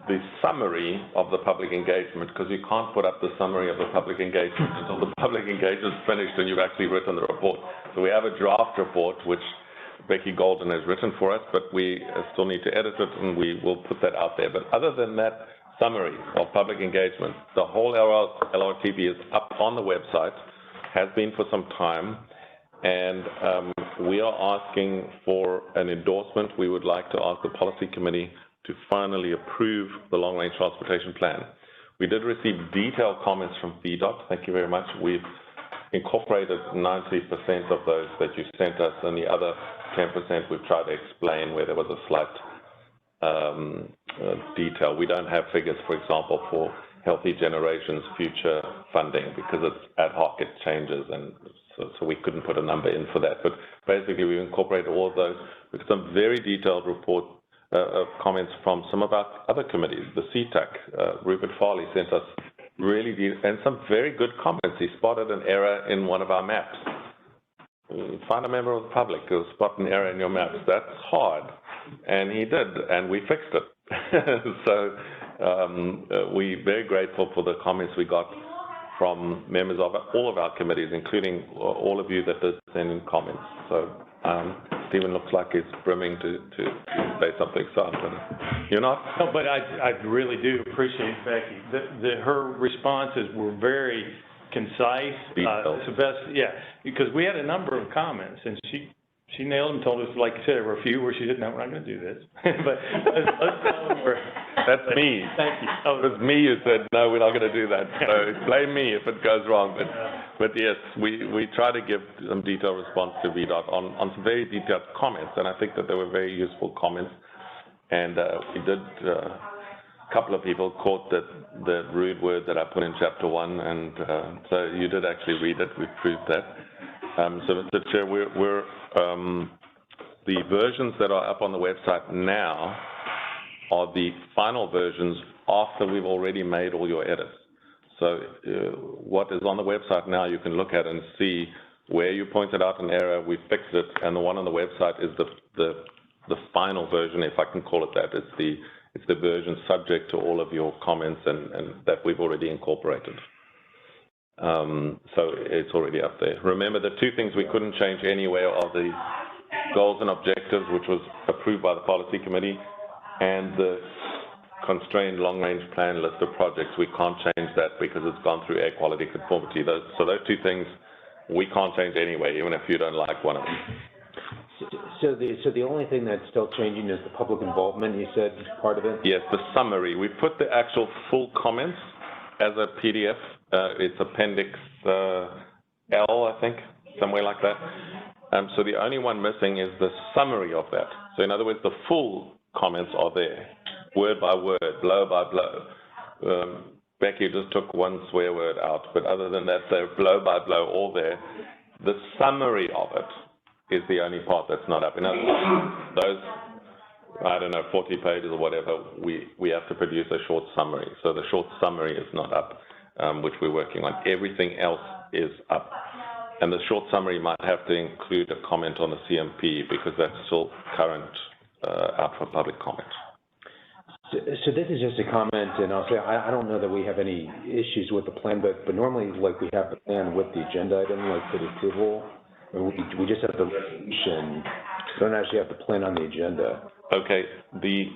the summary of the public engagement, because you can't put up the summary of the public engagement until the public engagement's finished and you've actually written the report. So we have a draft report, which Becky Golden has written for us, but we still need to edit it, and we will put that out there. But other than that summary of public engagement, the whole LRTP is up on the website, has been for some time, and we are asking for an endorsement. We would like to ask the policy committee to finally approve the long-range transportation plan. We did receive detailed comments from VDOT. Thank you very much. We've incorporated 90% of those that you sent us, and the other 10% we've tried to explain where there was a slight detail. We don't have figures, for example, for Healthy Generations future funding because it's ad hoc, it changes, and so we couldn't put a number in for that. But basically, we incorporated all of those with some very detailed report comments from some of our other committees. The TAC, Rupert Farley sent us really deep, and some very good comments. He spotted an error in one of our maps. You find a member of the public who'll spot an error in your maps. That's hard, and he did, and we fixed it. So we're very grateful for the comments we got from members of all of our committees, including all of you that did send in comments. So Stephen looks like he's brimming to say something, so you're not? No, but I really do appreciate Becky. Her responses were very concise. It's the best, yeah, because we had a number of comments, and she nailed them, told us, like you said, there were a few where she said, no, we're not going to do this. But that's me. Thank you. Oh, it was me who said, no, we're not going to do that. So blame me if it goes wrong. But yes, we try to give some detailed response to VDOT on some very detailed comments, and I think that they were very useful comments. And we did, a couple of people caught the rude word that I put in Chapter 1, and so you did actually read it. We proved that. So, Mr. Chair, the versions that are up on the website now are the final versions after we've already made all your edits. So what is on the website now, you can look at and see where you pointed out an error, we fixed it, and the one on the website is the final version, if I can call it that. It's the version subject to all of your comments and that we've already incorporated. So it's already up there. Remember, the two things we couldn't change anywhere are the goals and objectives, which was approved by the policy committee, and the constrained long-range plan list of projects. We can't change that because it's gone through air quality conformity. So those two things we can't change anyway, even if you don't like one of them. So the only thing that's still changing is the public involvement, you said, part of it? Yes, the summary. We put the actual full comments as a PDF. It's Appendix L, I think, somewhere like that. So the only one missing is the summary of that. So in other words, the full comments are there, word by word, blow by blow. Becky just took one swear word out, but other than that, they're blow by blow all there. The summary of it is the only part that's not up. In other words, those, I don't know, 40 pages or whatever, we have to produce a short summary. So the short summary is not up, which we're working on. Everything else is up. And the short summary might have to include a comment on the CMP because that's still current out for public comment. So this is just a comment, and I'll say I don't know that we have any issues with the plan, but normally, like, we have the plan with the agenda item, like for the approval, and we just have the resolution. We don't actually have the plan on the agenda. Okay, the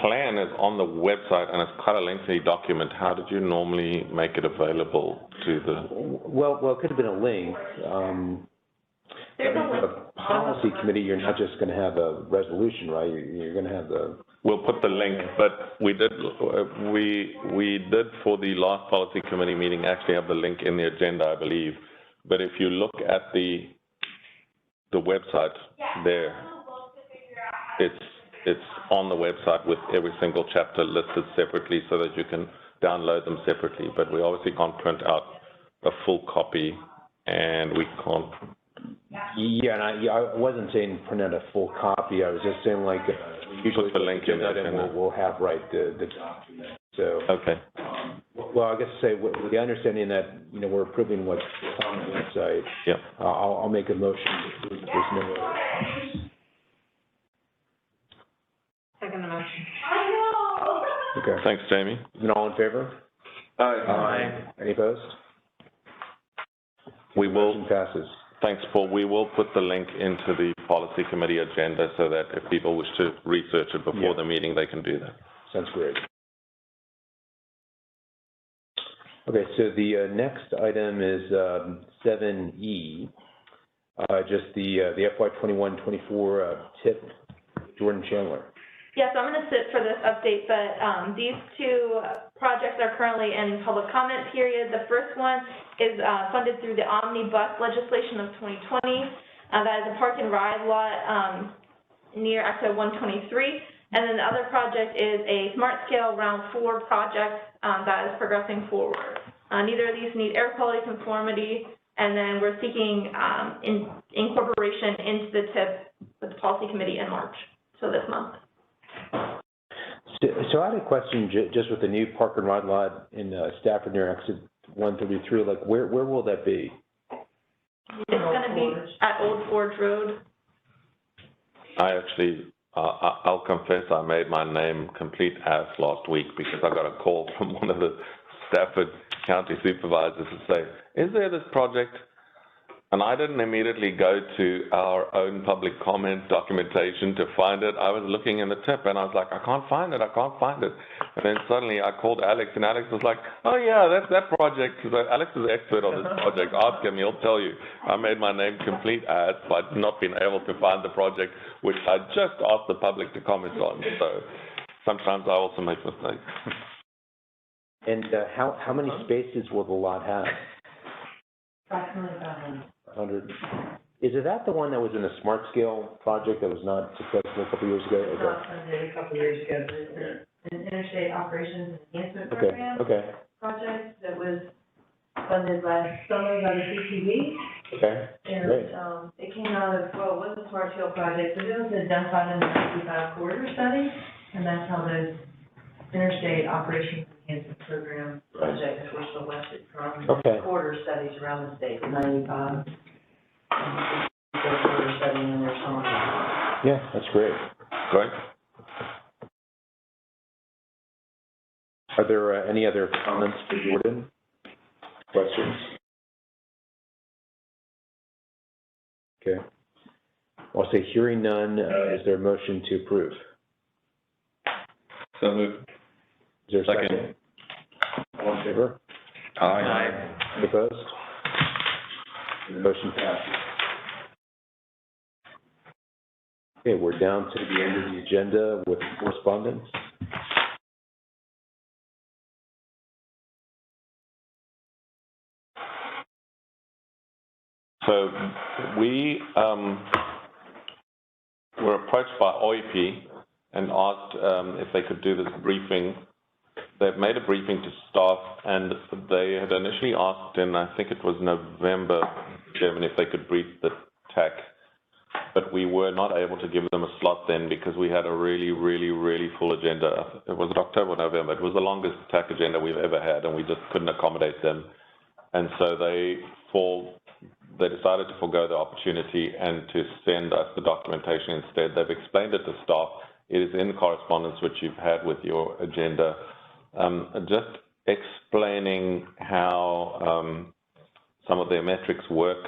plan is on the website, and it's quite a lengthy document. How did you normally make it available to the? Well, it could have been a link. There's a link. The policy committee, you're not just going to have a resolution, right? You're going to have the. We'll put the link, but we did for the last policy committee meeting actually have the link in the agenda, I believe. But if you look at the website there, it's on the website with every single chapter listed separately so that you can download them separately. But we obviously can't print out a full copy, and we can't. Yeah, and I wasn't saying print out a full copy. I was just saying, like, usually put the link in there, and we'll have the document. So okay. Well, I guess to say with the understanding that we're approving what's on the website. Yeah. I'll make a motion to approve. There's no. Second the motion. Okay. Thanks, Jamie. And all in favor? Aye. Any opposed? We will. Motion passes. Thanks, Paul. We will put the link into the policy committee agenda so that if people wish to research it before the meeting, they can do that. Sounds great. Okay, so the next item is 7E, just the FY21-24 TIP, Jordan Chandler. Yes, I'm going to sit for this update, but these two projects are currently in public comment period. The first one is funded through the omnibus legislation of 2020. That is a park and ride lot near exit 123. And then the other project is a smart scale round 4 project that is progressing forward. Neither of these need air quality conformity, and then we're seeking incorporation into the TIP with the policy committee in March, so this month. So I had a question just with the new park and ride lot in Stafford near exit 133, like where will that be? It's going to be at Old Forge Road. I actually, I'll confess, I made my name complete ass last week because I got a call from one of the Stafford County supervisors to say, is there this project? And I didn't immediately go to our own public comment documentation to find it. I was looking in the tip and I was like, I can't find it. And then suddenly I called Alex and Alex was like, oh yeah, that's that project. Because Alex is the expert on this project. Ask him, he'll tell you. I made my name complete ass by not being able to find the project, which I just asked the public to comment on. So sometimes I also make mistakes. And how many spaces will the lot have? Approximately 100. 100. Is that the one that was in a smart scale project that was not successful a couple years ago? Okay. Not funded a couple years ago, but it's an interstate operations enhancement program project that was funded last summer by the CTV. Okay. And great. It came out of, well, it was a smart scale project, but it was identified in the 65 corridor study, and that's how those interstate operations enhancement program projects were selected from corridor studies around the state, 95. Corridor study in their summer. Yeah, that's great. Great. Are there any other comments for Jordan? Questions? Okay. I'll say hearing none, is there a motion to approve? So moved. Is there a second? All in favor? Aye. Any opposed? The motion passes. Okay, we're down to the end of the agenda with correspondence. So we were approached by OEP and asked if they could do this briefing. They've made a briefing to staff, and they had initially asked in, I think it was November, Chairman, if they could brief the TAC, but we were not able to give them a slot then because we had a really full agenda. It was October, November. It was the longest TAC agenda we've ever had, and we just couldn't accommodate them. And so they decided to forego the opportunity and to send us the documentation instead. They've explained it to staff. It is in correspondence which you've had with your agenda. Just explaining how some of their metrics work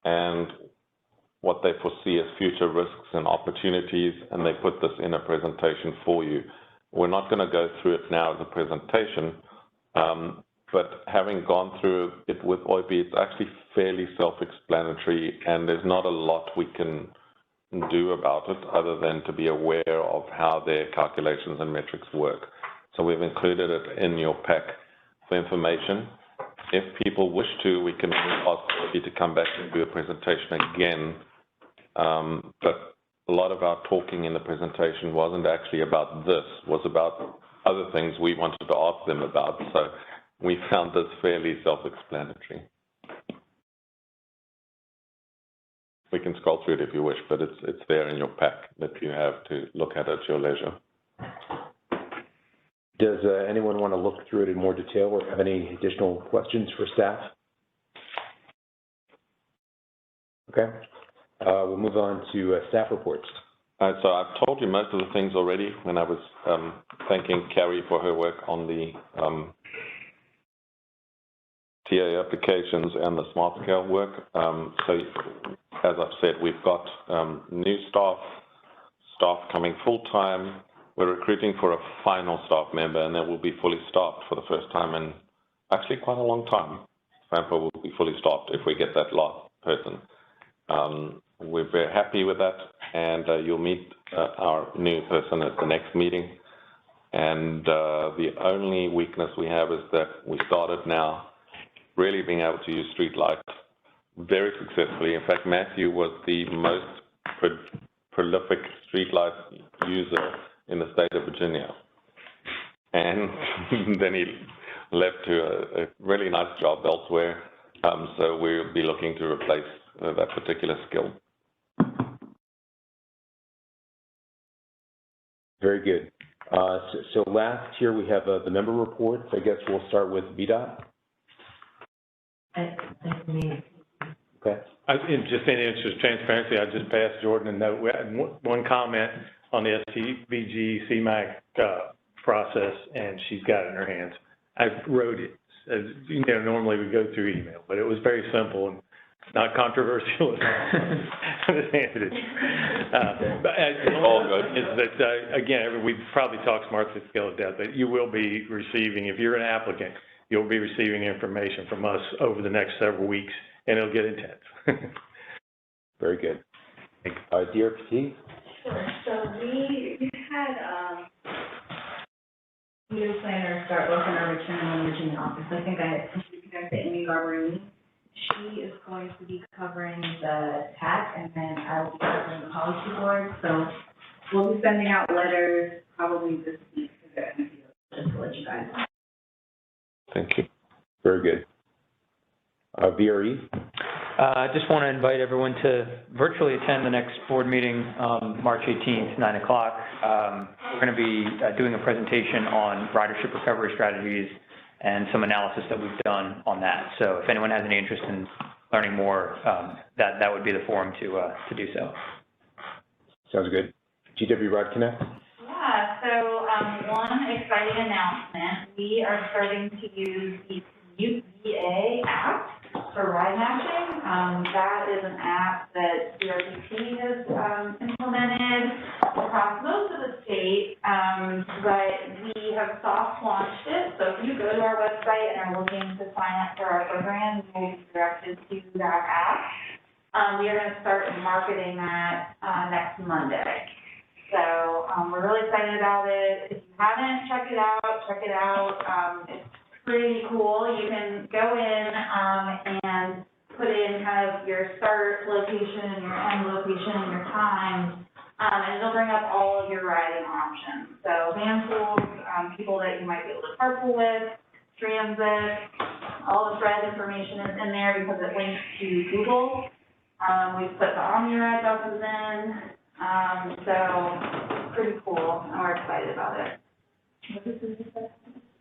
and what they foresee as future risks and opportunities, and they put this in a presentation for you. We're not going to go through it now as a presentation, but having gone through it with OIP, it's actually fairly self-explanatory, and there's not a lot we can do about it other than to be aware of how their calculations and metrics work. So we've included it in your pack for information. If people wish to, we can ask you to come back and do a presentation again, but a lot of our talking in the presentation wasn't actually about this, was about other things we wanted to ask them about. So we found this fairly self-explanatory. We can scroll through it if you wish, but it's there in your pack that you have to look at your leisure. Does anyone want to look through it in more detail or have any additional questions for staff? Okay. We'll move on to staff reports. So I've told you most of the things already when I was thanking Carrie for her work on the TA applications and the smart scale work. So as I've said, we've got new staff coming full-time. We're recruiting for a final staff member, and then we'll be fully staffed for the first time in actually quite a long time. Fampa will be fully staffed if we get that last person. We're very happy with that, and you'll meet our new person at the next meeting. And the only weakness we have is that we started now really being able to use street lights very successfully. In fact, Matthew was the most prolific streetlight user in the state of Virginia. And then he left to a really nice job elsewhere. So we'll be looking to replace that particular skill. Very good. So last here we have the member reports. I guess we'll start with VDOT. Okay. Just in the interest of transparency, I just passed Jordan a note. We had one comment on the STVG CMAQ process, and she's got it in her hands. I wrote it. As, you know, normally we go through email, but it was very simple and not controversial at all. I just handed it. But all good. Is that, again, we probably talk smart to scale it down, but you will be receiving, if you're an applicant, you'll be receiving information from us over the next several weeks, and it'll get intense. Very good. DRPT? Sure. So we had new planners start working on Richmond and Virginia office. I think I introduced Amy Garberini. She is going to be covering the TAC, and then I will be covering the policy board. So we'll be sending out letters probably this week to the MPO, just to let you guys know. Thank you. Very good. VRE? I just want to invite everyone to virtually attend the next board meeting, March 18th, 9 o'clock. We're going to be doing a presentation on ridership recovery strategies and some analysis that we've done on that. So if anyone has any interest in learning more, that would be the forum to do so. Sounds good. GW Ride Connect? Yeah, so one exciting announcement. We are starting to use the Commute VA app for ride matching. That is an app that DRPT has implemented across most of the state, but we have soft launched it. So if you go to our website and are looking to sign up for our program, you will be directed to that app. We are going to start marketing that next Monday. So we're really excited about it. If you haven't, check it out. It's pretty cool. You can go in and put in kind of your start location, your end location, and your time, and it'll bring up all of your riding options. So van pools, people that you might be able to carpool with, transit, all the thread information is in there because it links to Google. We've put the OmniRide buses in, so pretty cool, and we're excited about it.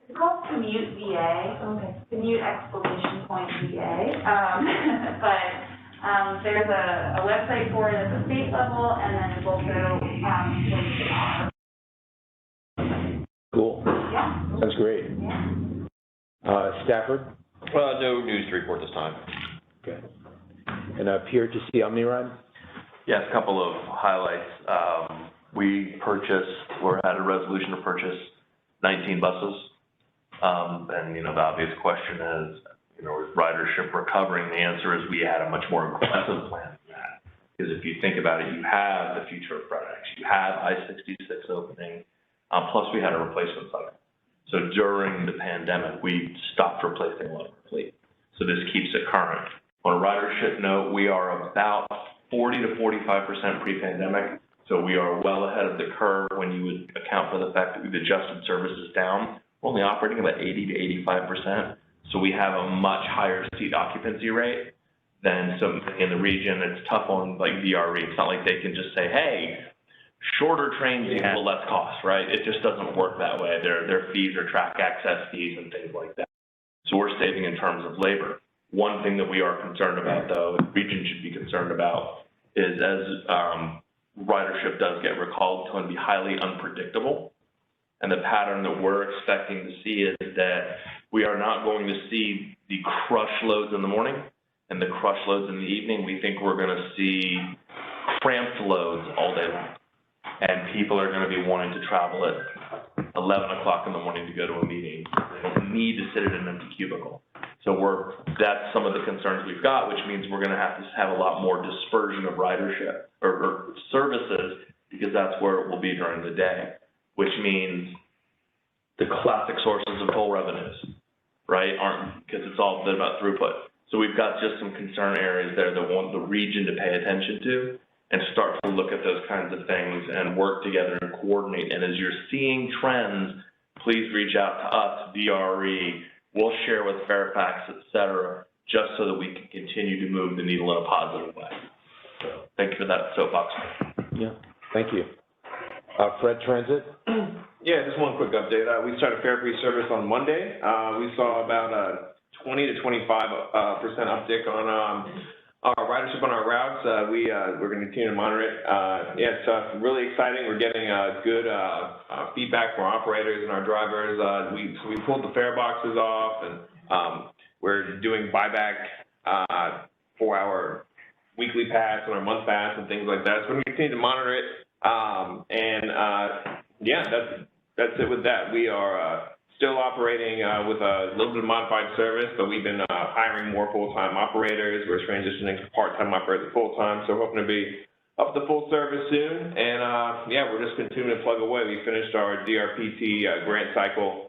It's called Commute VA, Commute exclamation point VA, but there's a website for it at the state level, and then it's also linked in our. Cool. Yeah. Sounds great. Yeah. Stafford? No news to report this time. Okay. And Pierre, to see OmniRide? Yes, a couple of highlights. We purchased, or had a resolution to purchase 19 buses. And, you know, the obvious question is, you know, is ridership recovering? The answer is we had a much more aggressive plan than that. Because if you think about it, you have the future of FedEx, you have I-66 opening, plus we had a replacement cycle. So during the pandemic, we stopped replacing a lot of our fleet. So this keeps it current. On a ridership note, we are about 40 to 45% pre-pandemic. So we are well ahead of the curve when you would account for the fact that we've adjusted services down. We're only operating about 80 to 85%. So we have a much higher seat occupancy rate than some in the region. It's tough on like VRE. It's not like they can just say, hey, shorter trains equal less cost, right? It just doesn't work that way. Their fees are track access fees and things like that. So we're saving in terms of labor. One thing that we are concerned about, though, the region should be concerned about, is as ridership does get recalled, it's going to be highly unpredictable. And the pattern that we're expecting to see is that we are not going to see the crush loads in the morning and the crush loads in the evening. We think we're going to see cramped loads all day long. And people are going to be wanting to travel at 11 o'clock in the morning to go to a meeting. They don't need to sit in an empty cubicle. So that's some of the concerns we've got, which means we're going to have a lot more dispersion of ridership or services, because that's where it will be during the day, which means the classic sources of toll revenues, right, aren't, because it's all been about throughput. So we've got just some concern areas there that want the region to pay attention to. and start to look at those kinds of things and work together and coordinate. And as you're seeing trends, please reach out to us, DRE. We'll share with Fairfax, et cetera, just so that we can continue to move the needle in a positive way. So thank you for that soapbox. Yeah, thank you. Fred, Transit? Yeah, just one quick update. We started fare free service on Monday. We saw about a 20 to 25% uptick on our ridership on our routes. We're going to continue to monitor it. Yeah, it's really exciting. We're getting good feedback from our operators and our drivers. So we pulled the fare boxes off, and we're doing buyback for our weekly pass and our month pass and things like that. So we're going to continue to monitor it. Yeah, that's it with that. We are still operating with a little bit of modified service, but we've been hiring more full-time operators. We're transitioning to part-time operators to full-time, so we're hoping to be up to full service soon. And yeah, we're just continuing to plug away. We finished our DRPT grant cycle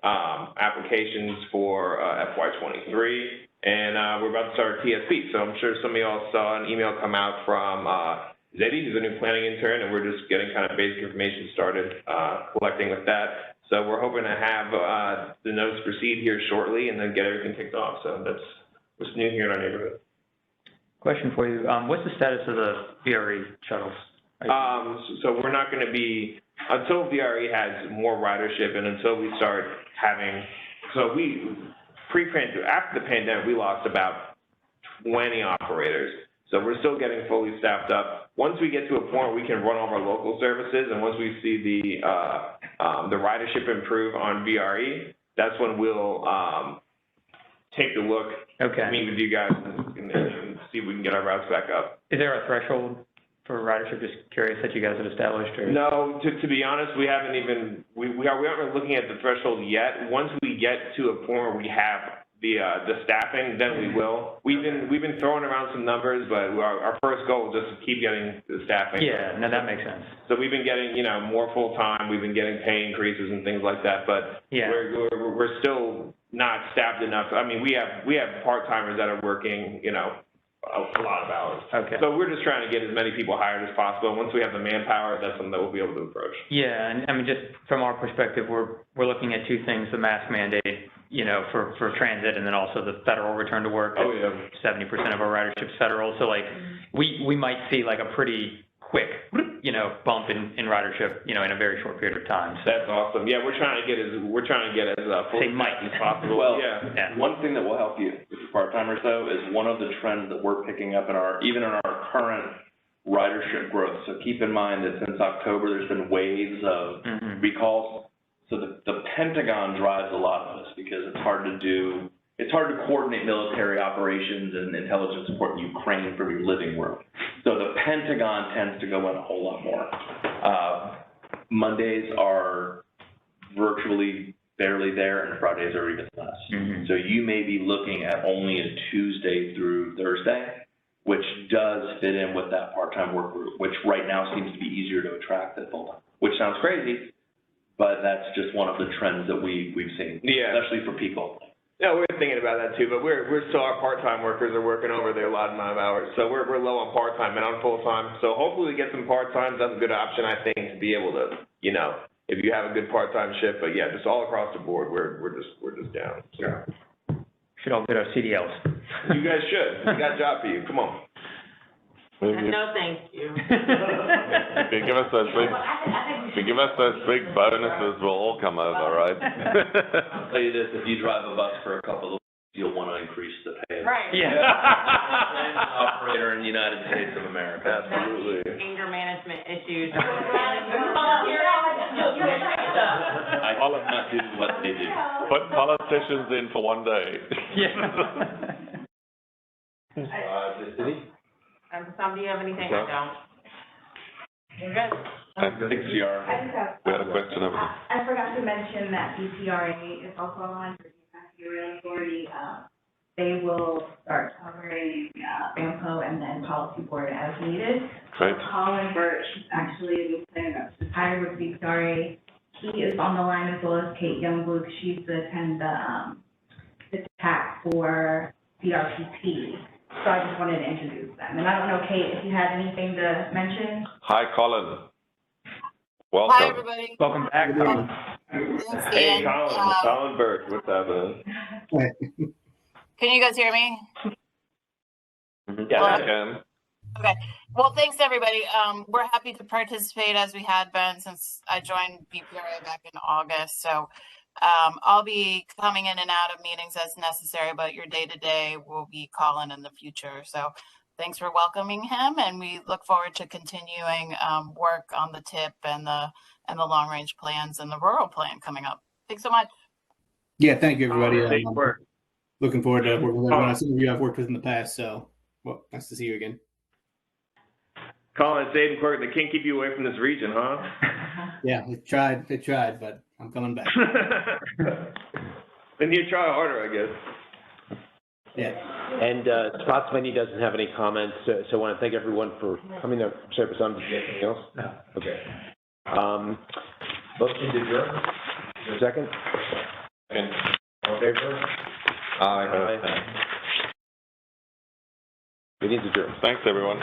applications for FY23, and we're about to start TSP. So I'm sure some of y'all saw an email come out from Zeddy, who's a new planning intern, and we're just getting kind of basic information started collecting with that. So we're hoping to have the notice proceed here shortly and then get everything kicked off. So that's what's new here in our neighborhood. Question for you. What's the status of the VRE shuttles? So we're not going to be, until VRE has more ridership and until we start having, so after the pandemic, we lost about 20 operators. So we're still getting fully staffed up. Once we get to a point where we can run all of our local services, and once we see the ridership improve on VRE, that's when we'll take a look, meet with you guys, and see if we can get our routes back up. Is there a threshold for ridership? Just curious that you guys have established, or? No, to be honest, we haven't even we aren't looking at the threshold yet. Once we get to a point where we have the staffing, then we will. We've been throwing around some numbers, but our first goal is just to keep getting the staffing. Yeah, no, that makes sense. So we've been getting, more full time. We've been getting pay increases and things like that, but yeah, we're still not staffed enough. I mean, we have part timers that are working, a lot of hours. Okay. So we're just trying to get as many people hired as possible. Once we have the manpower, that's something that we'll be able to approach. Yeah, and I mean, just from our perspective, we're looking at two things: the mask mandate, for transit, and then also the federal return to work. Oh yeah. 70% of our ridership's federal, so like we might see like a pretty quick, bump in ridership, in a very short period of time. So. That's awesome. Yeah, we're trying to get as full as possible. Well, yeah. One thing that will help you with your part-timers though is one of the trends that we're picking up even in our current ridership growth. So keep in mind that since October, there's been waves of recalls. So the Pentagon drives a lot of this because it's hard to coordinate military operations and intelligence support in Ukraine from your living room. So the Pentagon tends to go in a whole lot more. Mondays are virtually barely there, and Fridays are even less. So you may be looking at only a Tuesday through Thursday, which does fit in with that part-time work group, which right now seems to be easier to attract than full-time, which sounds crazy, but that's just one of the trends that we've seen, especially for people. Yeah, we're thinking about that too, but we're still, our part-time workers are working over their allotted amount of hours, so we're low on part-time and on full-time. So hopefully we get some part-time. That's a good option, I think, to be able to, if you have a good part-time shift. But yeah, just all across the board, we're just down. So. Yeah. Should all get our CDLs. You guys should. We got a job for you. Come on. No, thank you. If you give us those big bonuses, we'll all come over, right? I'll tell you this: if you drive a bus for a couple of weeks, you'll want to increase the pay. Right. Yeah. Operator in the United States of America. Absolutely. Anger management issues. I cannot do what they do. Put politicians in for one day. Yeah. The city? Tom, do you have anything? I don't. You're good. Thanks, CR. We had a question over there. I forgot to mention that DCRA is also online for the Rail Authority. They will start covering BAMCO and then policy board as needed. Great. Colin Birch actually is hired with DCRA. He is on the line as well as Kate Youngblood. She's the TAC for DRPT. So I just wanted to introduce them. And I don't know, Kate, if you had anything to mention? Hi, Colin. Welcome. Hi, everybody. Welcome back. Thanks, Hey, Ian. Colin Burke, what's happening? Can you guys hear me? Yeah, I can. Okay. Well, thanks, everybody. We're happy to participate as we had been since I joined BPRA back in August. So I'll be coming in and out of meetings as necessary, but your day-to-day will be Colin in the future. So thanks for welcoming him, and we look forward to continuing work on the TIP and the long-range plans and the rural plan coming up. Thanks so much. Yeah, thank you, everybody. Great work. Looking forward to working with everyone. Some of you I've worked with in the past, so well, nice to see you again. Colin, it's Aiden Quirk. They can't keep you away from this region, huh? Yeah, they tried, but I'm coming back. Then you try harder, I guess. Yeah. And Spotsylvania doesn't have any comments, so I want to thank everyone for coming up. Sorry, for something. Anything else? No. Okay. Motion to adjourn. Is there a second? All in favor? Aye. Meeting's adjourned. Thanks, everyone.